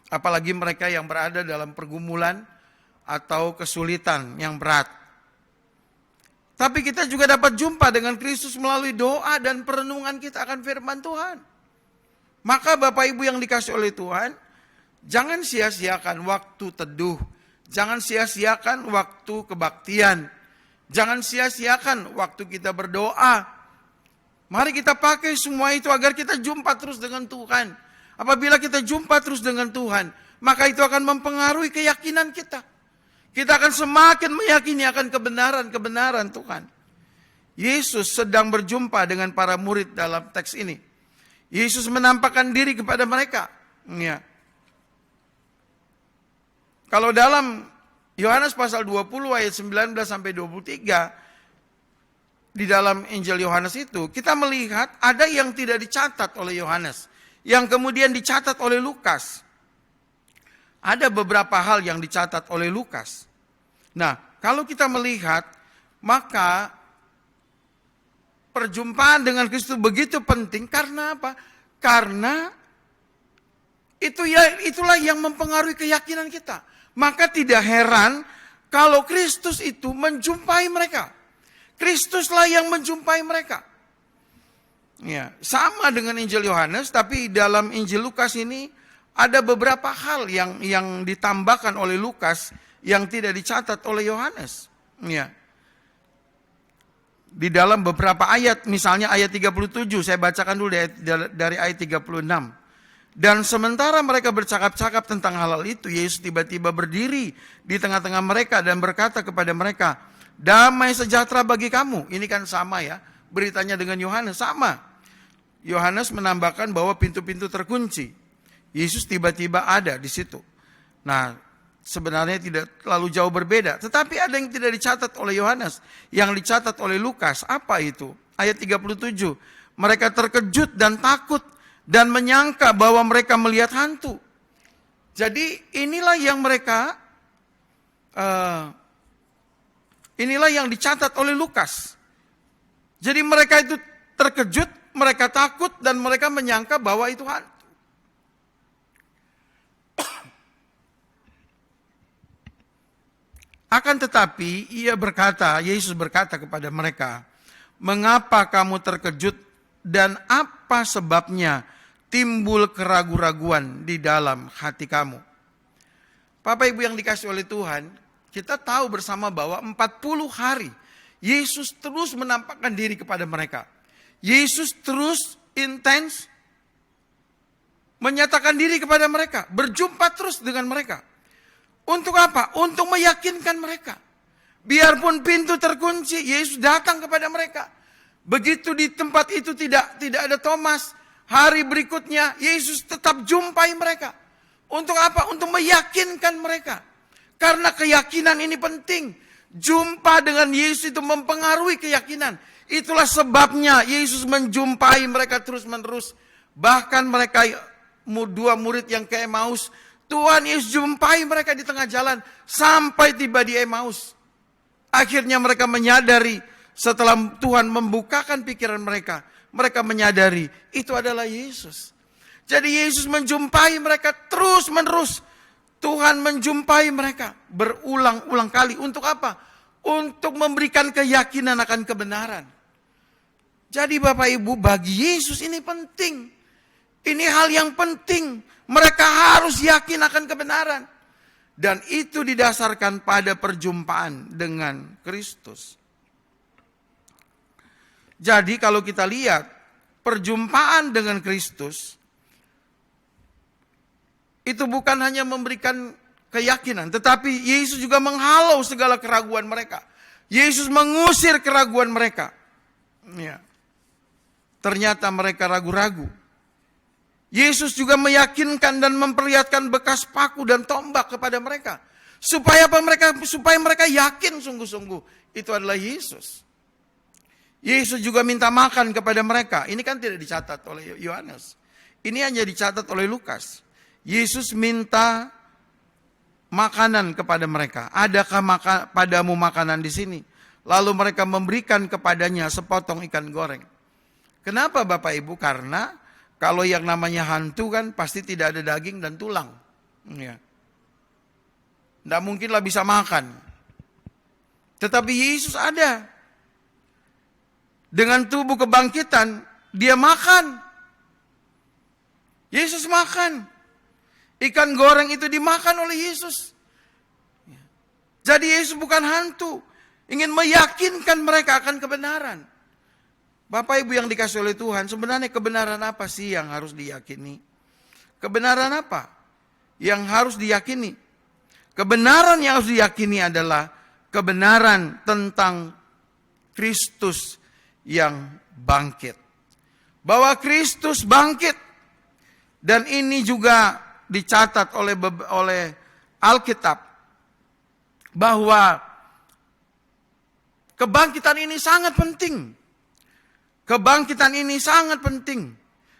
Apalagi mereka yang berada dalam pergumulan atau kesulitan yang berat. Tapi kita juga dapat jumpa dengan Kristus melalui doa dan perenungan kita akan firman Tuhan. Maka Bapak Ibu yang dikasih oleh Tuhan, jangan sia-siakan waktu teduh. Jangan sia-siakan waktu kebaktian. Jangan sia-siakan waktu kita berdoa. Mari kita pakai semua itu agar kita jumpa terus dengan Tuhan. Apabila kita jumpa terus dengan Tuhan, maka itu akan mempengaruhi keyakinan kita. Kita akan semakin meyakini akan kebenaran-kebenaran Tuhan. Yesus sedang berjumpa dengan para murid dalam teks ini. Yesus menampakkan diri kepada mereka. Ya. Kalau dalam Yohanes pasal 20 ayat 19 sampai 23, di dalam Injil Yohanes itu, kita melihat ada yang tidak dicatat oleh Yohanes, yang kemudian dicatat oleh Lukas. Ada beberapa hal yang dicatat oleh Lukas. Nah, kalau kita melihat, maka perjumpaan dengan Kristus begitu penting. Karena apa? Karena itulah yang mempengaruhi keyakinan kita. Maka tidak heran kalau Kristus itu menjumpai mereka. Kristuslah yang menjumpai mereka. Ya, sama dengan Injil Yohanes, tapi dalam Injil Lukas ini ada beberapa hal yang ditambahkan oleh Lukas yang tidak dicatat oleh Yohanes. Ya. Di dalam beberapa ayat, misalnya ayat 37, saya bacakan dulu dari ayat 36. Dan sementara mereka bercakap-cakap tentang hal itu, Yesus tiba-tiba berdiri di tengah-tengah mereka dan berkata kepada mereka, "Damai sejahtera bagi kamu." Ini kan sama ya, beritanya dengan Yohanes sama. Yohanes menambahkan bahwa pintu-pintu terkunci. Yesus tiba-tiba ada di situ. Nah, sebenarnya tidak terlalu jauh berbeda. Tetapi ada yang tidak dicatat oleh Yohanes. Yang dicatat oleh Lukas. Apa itu? Ayat 37. Mereka terkejut dan takut dan menyangka bahwa mereka melihat hantu. Jadi inilah yang mereka, inilah yang dicatat oleh Lukas. Jadi mereka itu terkejut, mereka takut dan mereka menyangka bahwa itu hantu. Akan tetapi Yesus berkata kepada mereka, "Mengapa kamu terkejut dan apa sebabnya timbul keraguan-raguan di dalam hati kamu?" Bapak Ibu yang dikasih oleh Tuhan, kita tahu bersama bahwa 40 hari Yesus terus menampakkan diri kepada mereka. Yesus terus intens menyatakan diri kepada mereka, berjumpa terus dengan mereka. Untuk apa? Untuk meyakinkan mereka. Biarpun pintu terkunci, Yesus datang kepada mereka. Begitu di tempat itu tidak ada Thomas, hari berikutnya Yesus tetap jumpai mereka. Untuk apa? Untuk meyakinkan mereka. Karena keyakinan ini penting. Jumpa dengan Yesus itu mempengaruhi keyakinan. Itulah sebabnya Yesus menjumpai mereka terus-menerus. Bahkan mereka dua murid yang ke Emmaus, Tuhan Yesus jumpai mereka di tengah jalan sampai tiba di Emmaus. Akhirnya mereka menyadari setelah Tuhan membukakan pikiran mereka, mereka menyadari itu adalah Yesus. Jadi Yesus menjumpai mereka terus-menerus. Tuhan menjumpai mereka berulang-ulang kali. Untuk apa? Untuk memberikan keyakinan akan kebenaran. Jadi Bapak Ibu, bagi Yesus ini penting. Ini hal yang penting. Mereka harus yakin akan kebenaran. Dan itu didasarkan pada perjumpaan dengan Kristus. Jadi kalau kita lihat perjumpaan dengan Kristus, itu bukan hanya memberikan keyakinan, tetapi Yesus juga menghalau segala keraguan mereka. Yesus mengusir keraguan mereka. Ya. Ternyata mereka ragu-ragu. Yesus juga meyakinkan dan memperlihatkan bekas paku dan tombak kepada mereka. Supaya mereka yakin sungguh-sungguh itu adalah Yesus. Yesus juga minta makan kepada mereka. Ini kan tidak dicatat oleh Yohanes. Ini hanya dicatat oleh Lukas. Yesus minta makanan kepada mereka. Adakah padamu makanan di sini? Lalu mereka memberikan kepadanya sepotong ikan goreng. Kenapa Bapak Ibu? Karena kalau yang namanya hantu kan pasti tidak ada daging dan tulang. Ya. Tidak mungkinlah bisa makan. Tetapi Yesus ada. Dengan tubuh kebangkitan, dia makan. Yesus makan. Ikan goreng itu dimakan oleh Yesus. Jadi Yesus bukan hantu. Ingin meyakinkan mereka akan kebenaran. Bapak Ibu yang dikasih oleh Tuhan, sebenarnya kebenaran apa sih yang harus diyakini? Kebenaran apa yang harus diyakini? Kebenaran yang harus diyakini adalah kebenaran tentang Kristus yang bangkit. Bahwa Kristus bangkit. Dan ini juga dicatat oleh Alkitab. Bahwa kebangkitan ini sangat penting. Kebangkitan ini sangat penting.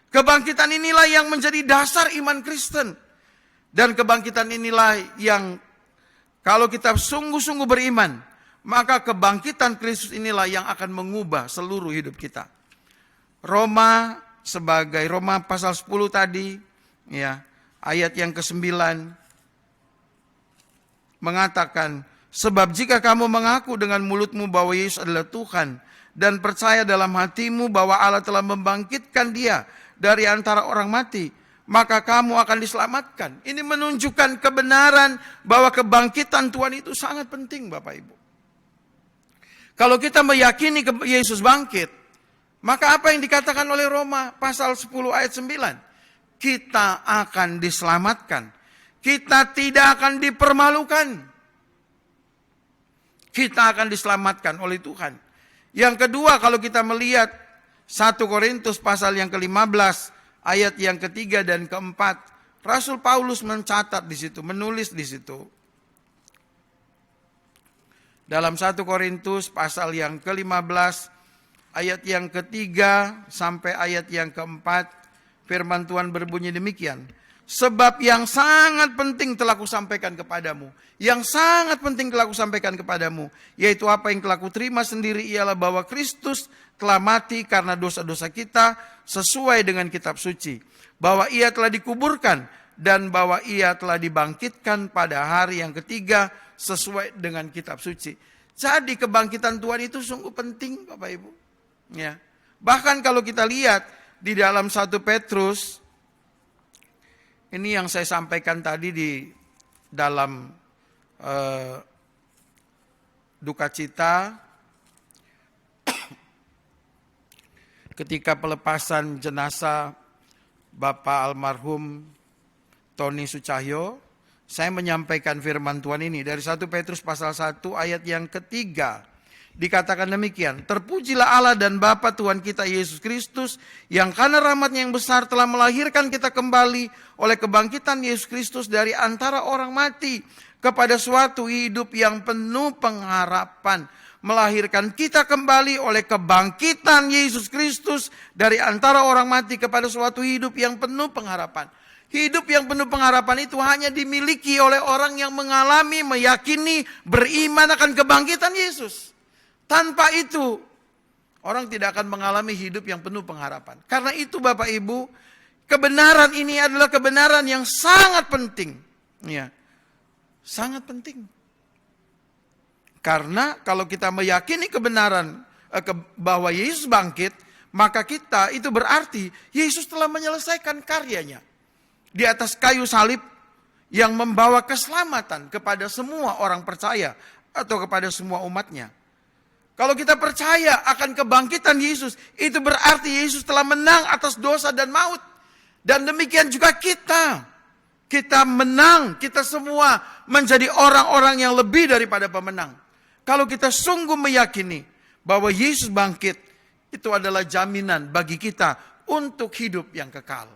Kebangkitan inilah yang menjadi dasar iman Kristen. Dan kebangkitan inilah yang kalau kita sungguh-sungguh beriman, maka kebangkitan Kristus inilah yang akan mengubah seluruh hidup kita. Roma pasal 10 tadi, ya, ayat yang ke-9 mengatakan, sebab jika kamu mengaku dengan mulutmu bahwa Yesus adalah Tuhan dan percaya dalam hatimu bahwa Allah telah membangkitkan dia dari antara orang mati, maka kamu akan diselamatkan. Ini menunjukkan kebenaran bahwa kebangkitan Tuhan itu sangat penting, Bapak Ibu. Kalau kita meyakini Yesus bangkit, maka apa yang dikatakan oleh Roma pasal 10 ayat 9? Kita akan diselamatkan. Kita tidak akan dipermalukan. Kita akan diselamatkan oleh Tuhan. Yang kedua, kalau kita melihat 1 Korintus pasal yang ke-15, ayat yang ketiga dan keempat, Rasul Paulus mencatat di situ, menulis di situ. Dalam 1 Korintus pasal yang ke-15, ayat yang ketiga sampai ayat yang keempat, firman Tuhan berbunyi demikian. Sebab yang sangat penting telah kusampaikan kepadamu. Yang sangat penting telah kusampaikan kepadamu. Yaitu apa yang telah kuterima sendiri ialah bahwa Kristus telah mati karena dosa-dosa kita sesuai dengan kitab suci. Bahwa ia telah dikuburkan dan bahwa ia telah dibangkitkan pada hari yang ketiga sesuai dengan kitab suci. Jadi kebangkitan Tuhan itu sungguh penting, Bapak Ibu. Ya. Bahkan kalau kita lihat di dalam 1 Petrus, ini yang saya sampaikan tadi di dalam duka cita ketika pelepasan jenazah Bapak almarhum Tony Sucahyo, saya menyampaikan firman Tuhan ini dari 1 Petrus pasal 1 ayat yang ketiga. Dikatakan demikian, terpujilah Allah dan Bapa Tuhan kita Yesus Kristus, yang karena rahmat-Nya yang besar telah melahirkan kita kembali oleh kebangkitan Yesus Kristus dari antara orang mati kepada suatu hidup yang penuh pengharapan. Melahirkan kita kembali oleh kebangkitan Yesus Kristus dari antara orang mati kepada suatu hidup yang penuh pengharapan. Hidup yang penuh pengharapan itu hanya dimiliki oleh orang yang mengalami, meyakini, beriman akan kebangkitan Yesus. Tanpa itu, orang tidak akan mengalami hidup yang penuh pengharapan. Karena itu Bapak Ibu, kebenaran ini adalah kebenaran yang sangat penting. Ya, sangat penting. Karena kalau kita meyakini kebenaran bahwa Yesus bangkit, maka kita itu berarti Yesus telah menyelesaikan karyanya di atas kayu salib yang membawa keselamatan kepada semua orang percaya atau kepada semua umatnya. Kalau kita percaya akan kebangkitan Yesus, itu berarti Yesus telah menang atas dosa dan maut. Dan demikian juga kita. Kita menang, kita semua menjadi orang-orang yang lebih daripada pemenang. Kalau kita sungguh meyakini bahwa Yesus bangkit, itu adalah jaminan bagi kita untuk hidup yang kekal.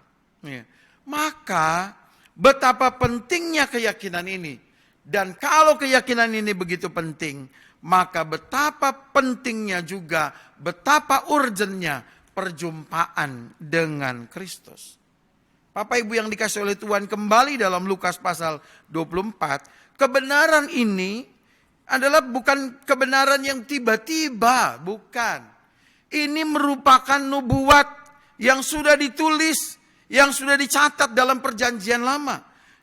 Maka betapa pentingnya keyakinan ini. Dan kalau keyakinan ini begitu penting, maka betapa pentingnya juga, betapa urgennya perjumpaan dengan Kristus. Bapak Ibu yang dikasih oleh Tuhan, kembali dalam Lukas pasal 24, kebenaran ini adalah bukan kebenaran yang tiba-tiba, bukan. Ini merupakan nubuat yang sudah ditulis, yang sudah dicatat dalam perjanjian lama.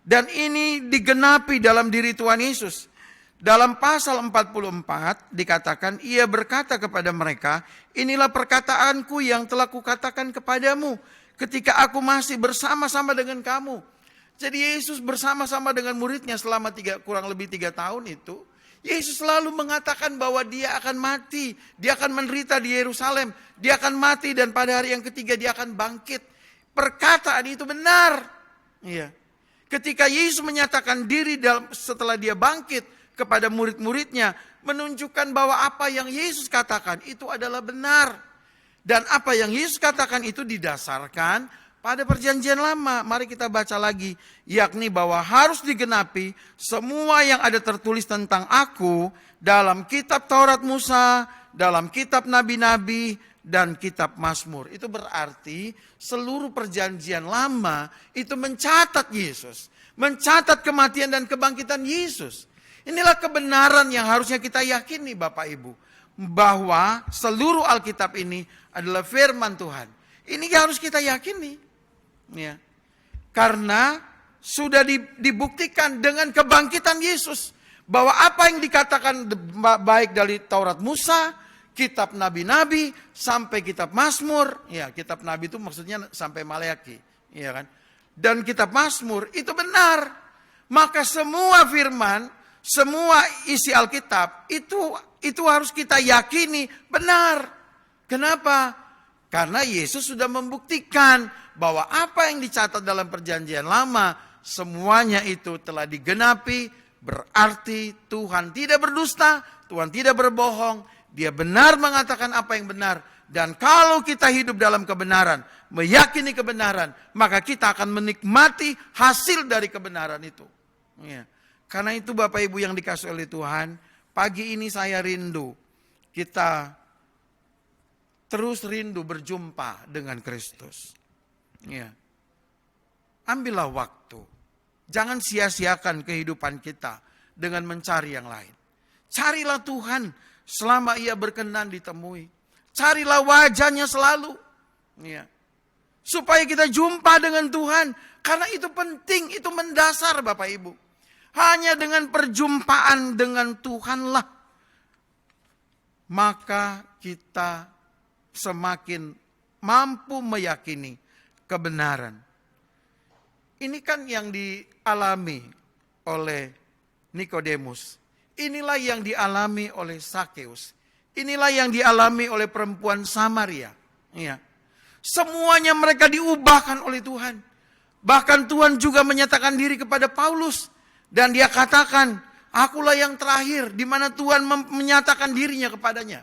Dan ini digenapi dalam diri Tuhan Yesus. Dalam pasal 44 dikatakan, ia berkata kepada mereka, inilah perkataanku yang telah kukatakan kepadamu ketika aku masih bersama-sama dengan kamu. Jadi Yesus bersama-sama dengan muridnya selama kurang lebih 3 tahun itu. Yesus selalu mengatakan bahwa dia akan mati, dia akan menderita di Yerusalem, dia akan mati dan pada hari yang ketiga dia akan bangkit. Perkataan itu benar. Iya. Ketika Yesus menyatakan diri setelah dia bangkit kepada murid-muridnya, menunjukkan bahwa apa yang Yesus katakan itu adalah benar. Dan apa yang Yesus katakan itu didasarkan pada perjanjian lama. Mari kita baca lagi, yakni bahwa harus digenapi semua yang ada tertulis tentang aku dalam kitab Taurat Musa, dalam kitab Nabi-Nabi, dan kitab Mazmur. Itu berarti seluruh perjanjian lama itu mencatat Yesus, mencatat kematian dan kebangkitan Yesus. Inilah kebenaran yang harusnya kita yakini Bapak Ibu. Bahwa seluruh Alkitab ini adalah firman Tuhan. Ini harus kita yakini. Ya. Karena sudah dibuktikan dengan kebangkitan Yesus. Bahwa apa yang dikatakan baik dari Taurat Musa, kitab Nabi-Nabi, sampai kitab Mazmur. Ya, kitab Nabi itu maksudnya sampai Maleaki. Ya kan? Dan kitab Mazmur itu benar. Maka semua firman, semua isi Alkitab itu harus kita yakini benar. Kenapa? Karena Yesus sudah membuktikan bahwa apa yang dicatat dalam perjanjian lama semuanya itu telah digenapi. Berarti Tuhan tidak berdusta, Tuhan tidak berbohong, dia benar mengatakan apa yang benar. Dan kalau kita hidup dalam kebenaran, meyakini kebenaran, maka kita akan menikmati hasil dari kebenaran itu. Ya. Karena itu Bapak Ibu yang dikasihi oleh Tuhan, pagi ini saya rindu kita terus rindu berjumpa dengan Kristus. Ya. Ambillah waktu. Jangan sia-siakan kehidupan kita dengan mencari yang lain. Carilah Tuhan selama ia berkenan ditemui. Carilah wajahnya selalu. Ya. Supaya kita jumpa dengan Tuhan. Karena itu penting, itu mendasar Bapak Ibu. Hanya dengan perjumpaan dengan Tuhanlah maka kita semakin mampu meyakini kebenaran. Ini kan yang dialami oleh Nikodemus. Inilah yang dialami oleh Sakeus. Inilah yang dialami oleh perempuan Samaria. Ya. Semuanya mereka diubahkan oleh Tuhan. Bahkan Tuhan juga menyatakan diri kepada Paulus. Dan dia katakan, akulah yang terakhir di mana Tuhan menyatakan dirinya kepadanya.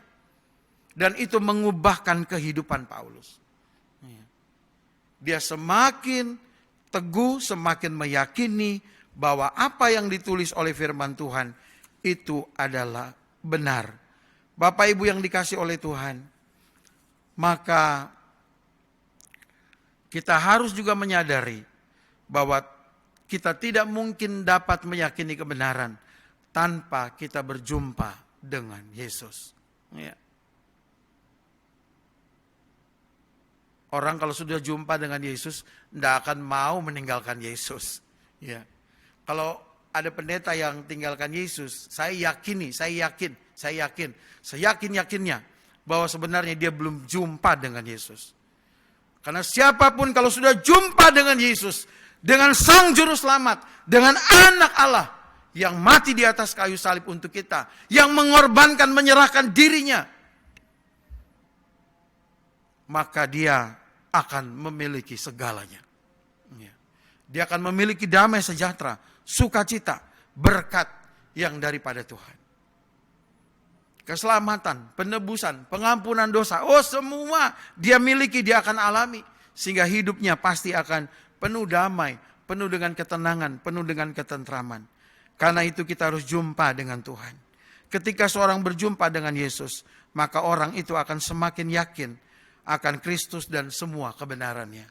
Dan itu mengubahkan kehidupan Paulus. Dia semakin teguh, semakin meyakini bahwa apa yang ditulis oleh firman Tuhan itu adalah benar. Bapak Ibu yang dikasih oleh Tuhan, maka kita harus juga menyadari bahwa kita tidak mungkin dapat meyakini kebenaran tanpa kita berjumpa dengan Yesus. Ya. Orang kalau sudah jumpa dengan Yesus, tidak akan mau meninggalkan Yesus. Ya. Kalau ada pendeta yang tinggalkan Yesus, saya yakin-yakinnya bahwa sebenarnya dia belum jumpa dengan Yesus. Karena siapapun kalau sudah jumpa dengan Yesus, dengan Sang Juru Selamat, dengan Anak Allah yang mati di atas kayu salib untuk kita, yang mengorbankan, menyerahkan dirinya, maka dia akan memiliki segalanya. Dia akan memiliki damai sejahtera, sukacita, berkat yang daripada Tuhan. Keselamatan, penebusan, pengampunan dosa, semua dia miliki, dia akan alami. Sehingga hidupnya pasti akan penuh damai, penuh dengan ketenangan, penuh dengan ketentraman. Karena itu kita harus jumpa dengan Tuhan. Ketika seorang berjumpa dengan Yesus, maka orang itu akan semakin yakin akan Kristus dan semua kebenarannya.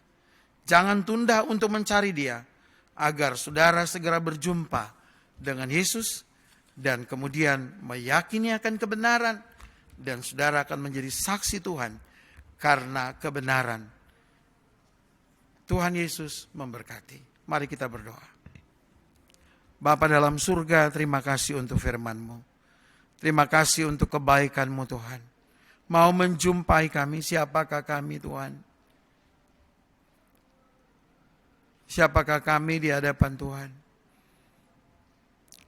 Jangan tunda untuk mencari Dia, agar saudara segera berjumpa dengan Yesus, dan kemudian meyakini akan kebenaran, dan saudara akan menjadi saksi Tuhan karena kebenaran. Tuhan Yesus memberkati. Mari kita berdoa. Bapa dalam surga, terima kasih untuk firman-Mu. Terima kasih untuk kebaikan-Mu Tuhan. Mau menjumpai kami, siapakah kami Tuhan? Siapakah kami di hadapan Tuhan?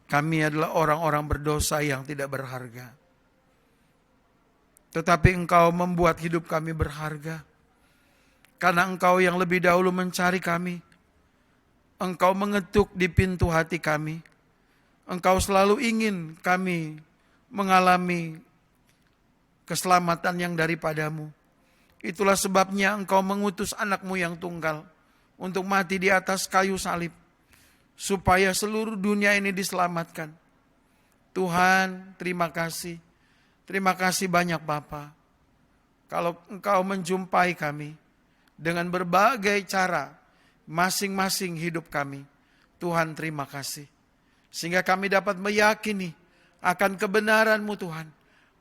Kami adalah orang-orang berdosa yang tidak berharga. Tetapi Engkau membuat hidup kami berharga. Karena Engkau yang lebih dahulu mencari kami. Engkau mengetuk di pintu hati kami. Engkau selalu ingin kami mengalami keselamatan yang daripadamu. Itulah sebabnya Engkau mengutus anak-Mu yang tunggal untuk mati di atas kayu salib, supaya seluruh dunia ini diselamatkan. Tuhan, terima kasih. Terima kasih banyak Bapa. Kalau Engkau menjumpai kami dengan berbagai cara, masing-masing hidup kami, Tuhan terima kasih. Sehingga kami dapat meyakini akan kebenaran-Mu Tuhan,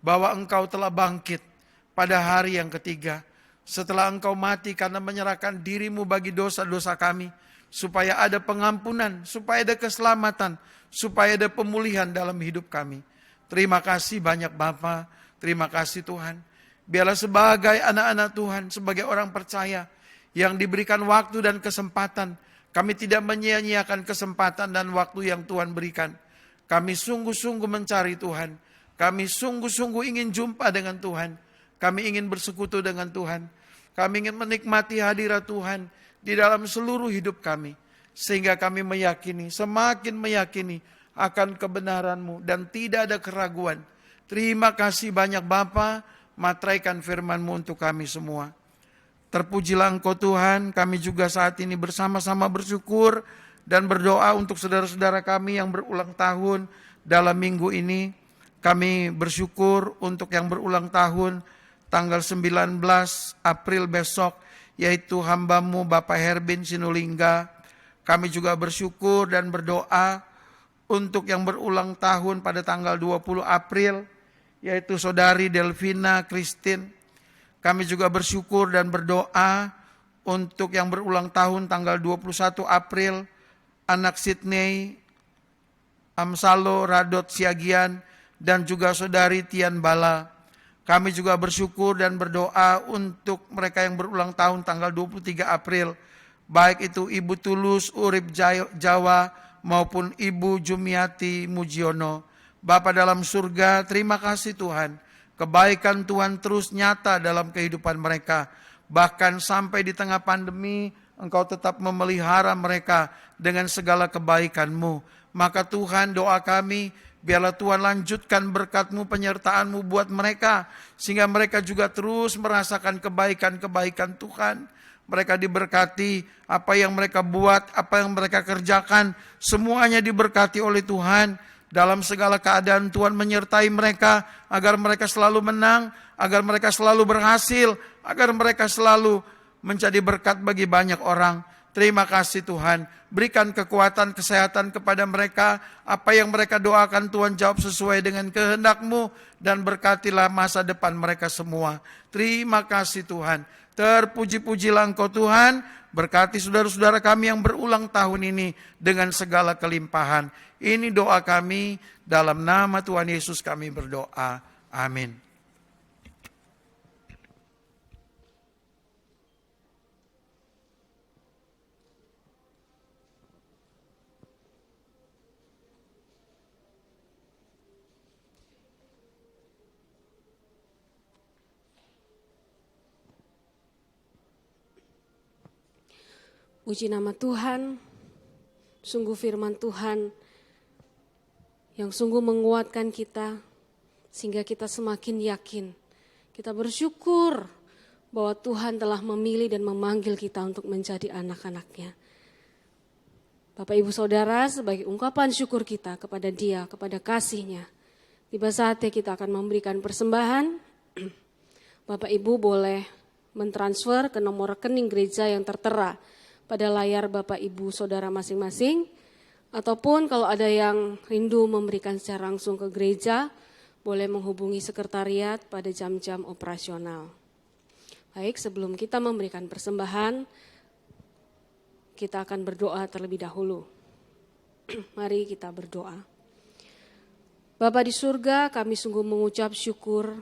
bahwa Engkau telah bangkit pada hari yang ketiga, setelah Engkau mati karena menyerahkan diri-Mu bagi dosa-dosa kami, supaya ada pengampunan, supaya ada keselamatan, supaya ada pemulihan dalam hidup kami. Terima kasih banyak Bapa, terima kasih Tuhan. Biarlah sebagai anak-anak Tuhan, sebagai orang percaya yang diberikan waktu dan kesempatan, kami tidak menyia-nyiakan kesempatan dan waktu yang Tuhan berikan. Kami sungguh-sungguh mencari Tuhan. Kami sungguh-sungguh ingin jumpa dengan Tuhan. Kami ingin bersekutu dengan Tuhan. Kami ingin menikmati hadirat Tuhan di dalam seluruh hidup kami. Sehingga kami meyakini, semakin meyakini akan kebenaran-Mu dan tidak ada keraguan. Terima kasih banyak Bapa, materaikan firman-Mu untuk kami semua. Terpujilah Engkau Tuhan, kami juga saat ini bersama-sama bersyukur dan berdoa untuk saudara-saudara kami yang berulang tahun dalam minggu ini. Kami bersyukur untuk yang berulang tahun tanggal 19 April besok, yaitu hamba-Mu Bapak Herbin Sinulingga. Kami juga bersyukur dan berdoa untuk yang berulang tahun pada tanggal 20 April, yaitu Saudari Delvina Christine. Kami juga bersyukur dan berdoa untuk yang berulang tahun tanggal 21 April, anak Sydney Amsalo Radot Siagian, dan juga Saudari Tian Bala. Kami juga bersyukur dan berdoa untuk mereka yang berulang tahun tanggal 23 April, baik itu Ibu Tulus Urip Jawa maupun Ibu Jumiati Mujiono. Bapa dalam surga, terima kasih Tuhan. Kebaikan Tuhan terus nyata dalam kehidupan mereka. Bahkan sampai di tengah pandemi, Engkau tetap memelihara mereka dengan segala kebaikan-Mu. Maka Tuhan, doa kami, biarlah Tuhan lanjutkan berkat-Mu, penyertaan-Mu buat mereka. Sehingga mereka juga terus merasakan kebaikan-kebaikan Tuhan. Mereka diberkati, apa yang mereka buat, apa yang mereka kerjakan, semuanya diberkati oleh Tuhan. Dalam segala keadaan Tuhan menyertai mereka, agar mereka selalu menang, agar mereka selalu berhasil, agar mereka selalu menjadi berkat bagi banyak orang. Terima kasih Tuhan, berikan kekuatan, kesehatan kepada mereka. Apa yang mereka doakan Tuhan jawab sesuai dengan kehendak-Mu, dan berkatilah masa depan mereka semua. Terima kasih Tuhan, terpuji-pujilah Engkau Tuhan. Berkati saudara-saudara kami yang berulang tahun ini dengan segala kelimpahan. Ini doa kami, dalam nama Tuhan Yesus kami berdoa. Amin. Puji nama Tuhan, sungguh firman Tuhan yang sungguh menguatkan kita, sehingga kita semakin yakin. Kita bersyukur bahwa Tuhan telah memilih dan memanggil kita untuk menjadi anak-anak-Nya. Bapak Ibu Saudara, sebagai ungkapan syukur kita kepada Dia, kepada kasih-Nya, tiba saatnya kita akan memberikan persembahan. Bapak Ibu boleh mentransfer ke nomor rekening gereja yang tertera pada layar Bapak Ibu Saudara masing-masing, ataupun kalau ada yang rindu memberikan secara langsung ke gereja, boleh menghubungi sekretariat pada jam-jam operasional. Baik, sebelum kita memberikan persembahan, kita akan berdoa terlebih dahulu. Mari kita berdoa. Bapa di surga, kami sungguh mengucap syukur.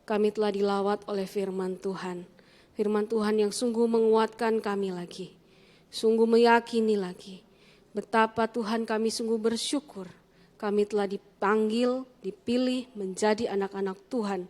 Kami telah dilawat oleh firman Tuhan. Firman Tuhan yang sungguh menguatkan kami lagi. Sungguh meyakini lagi. Betapa Tuhan kami sungguh bersyukur. Kami telah dipanggil, dipilih menjadi anak-anak Tuhan.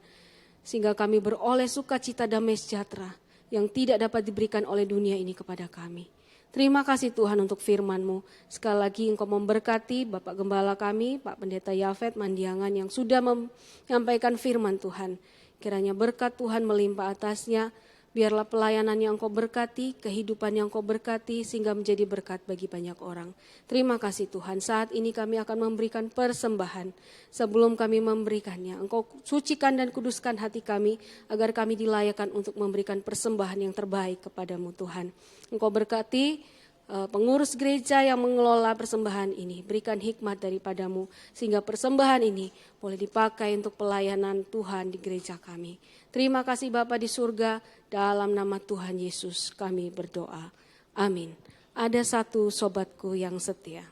Sehingga kami beroleh sukacita damai sejahtera yang tidak dapat diberikan oleh dunia ini kepada kami. Terima kasih Tuhan untuk firman-Mu. Sekali lagi Engkau memberkati Bapak Gembala kami, Pak Pendeta Yafet Mandiangan yang sudah menyampaikan firman Tuhan. Kiranya berkat Tuhan melimpah atasnya. Biarlah pelayanan yang Engkau berkati, kehidupan yang Engkau berkati sehingga menjadi berkat bagi banyak orang. Terima kasih Tuhan. Saat ini kami akan memberikan persembahan. Sebelum kami memberikannya, Engkau sucikan dan kuduskan hati kami agar kami dilayakkan untuk memberikan persembahan yang terbaik kepadamu Tuhan. Engkau berkati pengurus gereja yang mengelola persembahan ini. Berikan hikmat daripadamu sehingga persembahan ini boleh dipakai untuk pelayanan Tuhan di gereja kami. Terima kasih Bapa di surga, dalam nama Tuhan Yesus kami berdoa. Amin. Ada satu sobatku yang setia.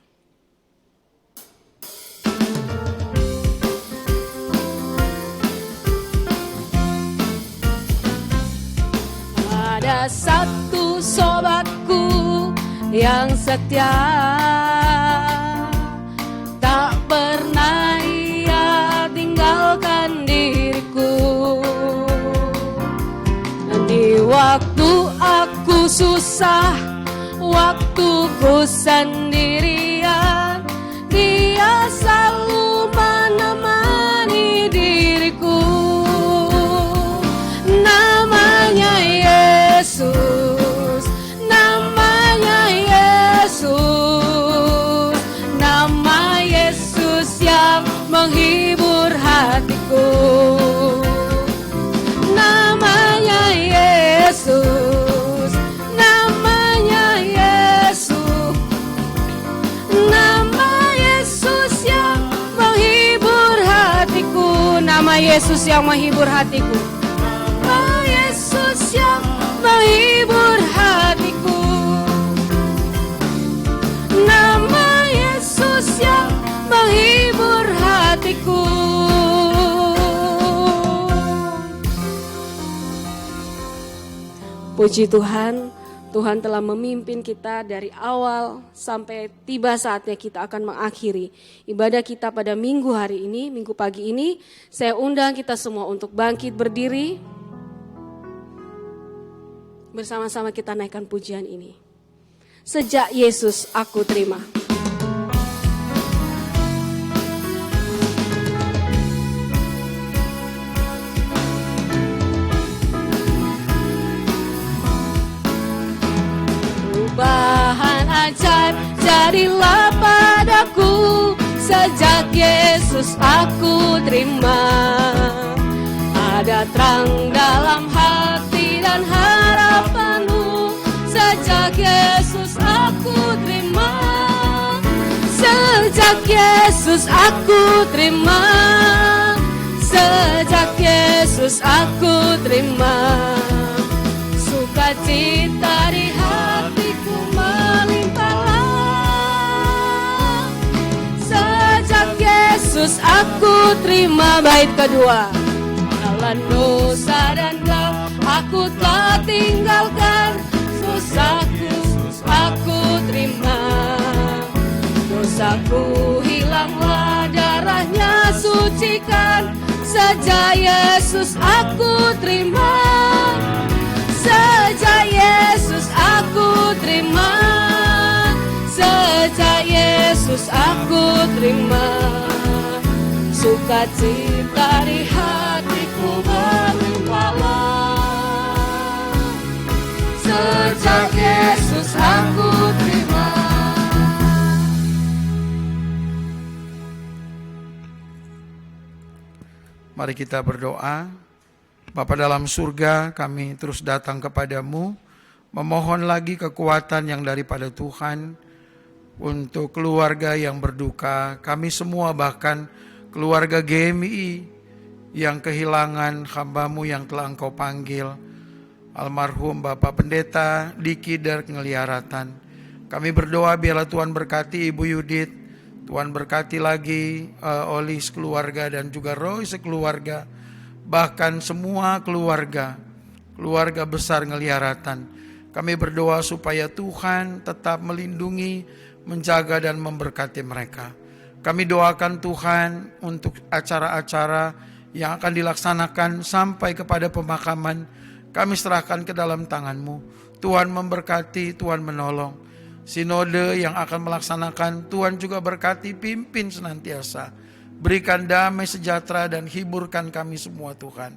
Ada satu sobatku yang setia, tak pernah ia tinggalkan diriku. Di waktu aku susah, waktu ku sendirian, dia selalu menemani diriku. Namanya Yesus, namanya Yesus, nama Yesus yang menghibur hatiku. Namanya Yesus, namanya Yesus, nama Yesus yang menghibur hatiku. Nama Yesus yang menghibur hatiku. Nama Yesus yang menghibur hatiku. Nama Yesus yang menghibur hatiku. Puji Tuhan, Tuhan telah memimpin kita dari awal sampai tiba saatnya kita akan mengakhiri ibadah kita pada minggu hari ini, minggu pagi ini. Saya undang kita semua untuk bangkit berdiri. Bersama-sama kita naikkan pujian ini. Sejak Yesus aku terima. Perubahan ajaib jadilah padaku. Sejak Yesus aku terima. Ada terang dalam hati dan harapanmu. Sejak Yesus aku terima. Sejak Yesus aku terima. Sejak Yesus aku terima. Sukacita di hatiku melimpahlah. Sejak Yesus aku terima. Bait kedua. Dalam dosa dan gelap aku telah tinggalkan. Dosaku aku terima. Dosaku hilanglah, darahnya sucikan. Sejak Yesus aku terima. Sejak Yesus aku terima. Sejak Yesus aku terima. Sukacita di hatiku berlimpahlah. Sejak Yesus aku terima. Mari kita berdoa. Bapa dalam surga, kami terus datang kepadamu, memohon lagi kekuatan yang daripada Tuhan untuk keluarga yang berduka. Kami semua, bahkan keluarga GMI yang kehilangan hamba-Mu yang telah Engkau panggil, almarhum Bapak Pendeta Diki Dark Ngeliaratan. Kami berdoa biarlah Tuhan berkati Ibu Yudit, Tuhan berkati lagi Oli sekeluarga dan juga Roy sekeluarga, bahkan semua keluarga besar Ngeliharatan. Kami berdoa supaya Tuhan tetap melindungi, menjaga dan memberkati mereka. Kami doakan Tuhan untuk acara-acara yang akan dilaksanakan sampai kepada pemakaman. Kami serahkan ke dalam tangan-Mu. Tuhan memberkati, Tuhan menolong. Sinode yang akan melaksanakan, Tuhan juga berkati, pimpin senantiasa. Berikan damai sejahtera dan hiburkan kami semua Tuhan.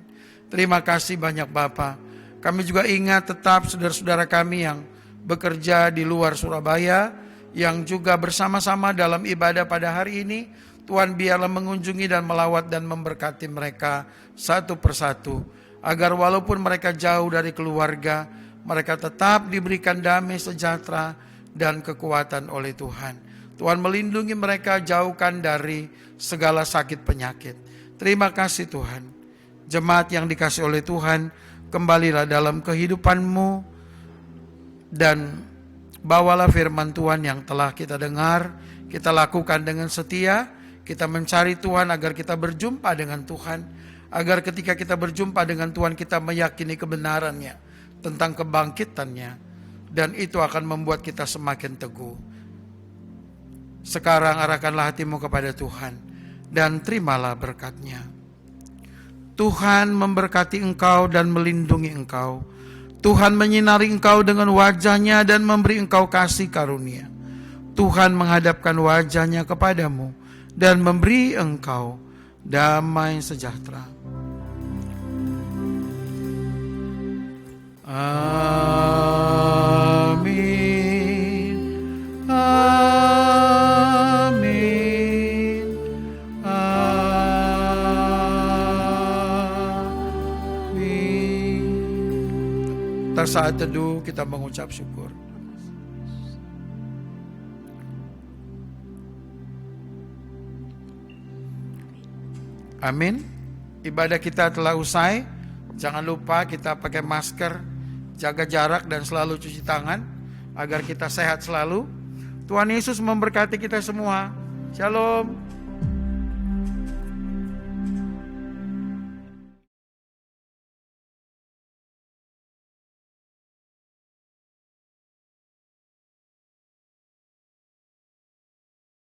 Terima kasih banyak Bapa. Kami juga ingat tetap saudara-saudara kami yang bekerja di luar Surabaya, yang juga bersama-sama dalam ibadah pada hari ini. Tuhan biarlah mengunjungi dan melawat dan memberkati mereka satu persatu. Agar walaupun mereka jauh dari keluarga, mereka tetap diberikan damai sejahtera dan kekuatan oleh Tuhan. Tuhan melindungi mereka, jauhkan dari segala sakit penyakit. Terima kasih Tuhan. Jemaat yang dikasih oleh Tuhan, kembalilah dalam kehidupan-Mu dan bawalah firman Tuhan yang telah kita dengar, kita lakukan dengan setia. Kita mencari Tuhan agar kita berjumpa dengan Tuhan, agar ketika kita berjumpa dengan Tuhan kita meyakini kebenarannya tentang kebangkitannya, dan itu akan membuat kita semakin teguh. Sekarang arahkanlah hatimu kepada Tuhan dan terimalah berkat-Nya. Tuhan memberkati engkau dan melindungi engkau. Tuhan menyinari engkau dengan wajah-Nya dan memberi engkau kasih karunia. Tuhan menghadapkan wajah-Nya kepadamu dan memberi engkau damai sejahtera. Amin. Amin. Amin. Saat teduh kita mengucap syukur. Amin. Ibadah kita telah usai. Jangan lupa kita pakai masker, jaga jarak dan selalu cuci tangan agar kita sehat selalu. Tuhan Yesus memberkati kita semua. Shalom.